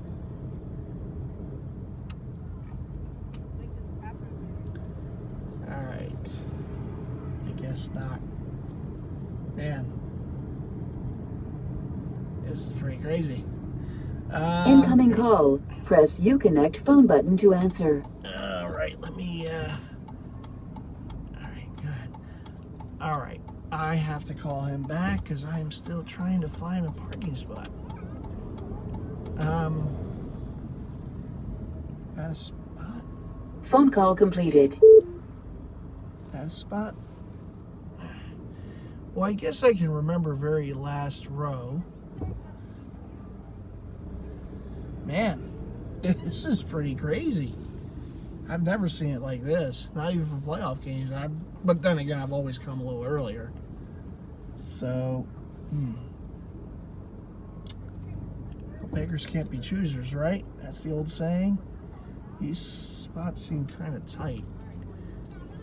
All right. I guess not. Man, this is pretty crazy. Incoming call. Press Uconnect phone button to answer. All right, let me, all right, good. All right, I have to call him back because I am still trying to find a parking spot. Got a spot? Phone call completed. Got a spot? Well, I guess I can remember very last row. Man, this is pretty crazy. I've never seen it like this. Not even for playoff games. But then again, I've always come a little earlier. So, beggars can't be choosers, right? That's the old saying. These spots seem kind of tight.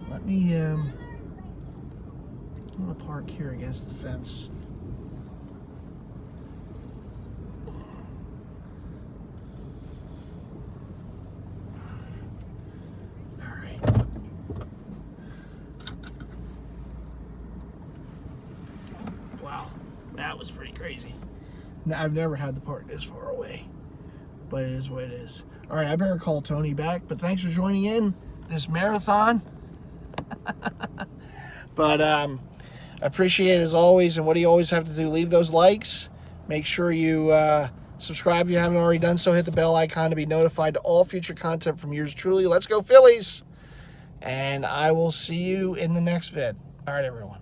Let me, I'm gonna park here against the fence. I've never had the park this far away, but it is what it is. All right, I better call Tony back, but thanks for joining in this marathon. But I appreciate it as always, and what do you always have to do? Leave those likes. Make sure you subscribe if you haven't already done so. Hit the bell icon to be notified to all future content from yours truly. Let's go Phillies! And I will see you in the next vid. All right, everyone.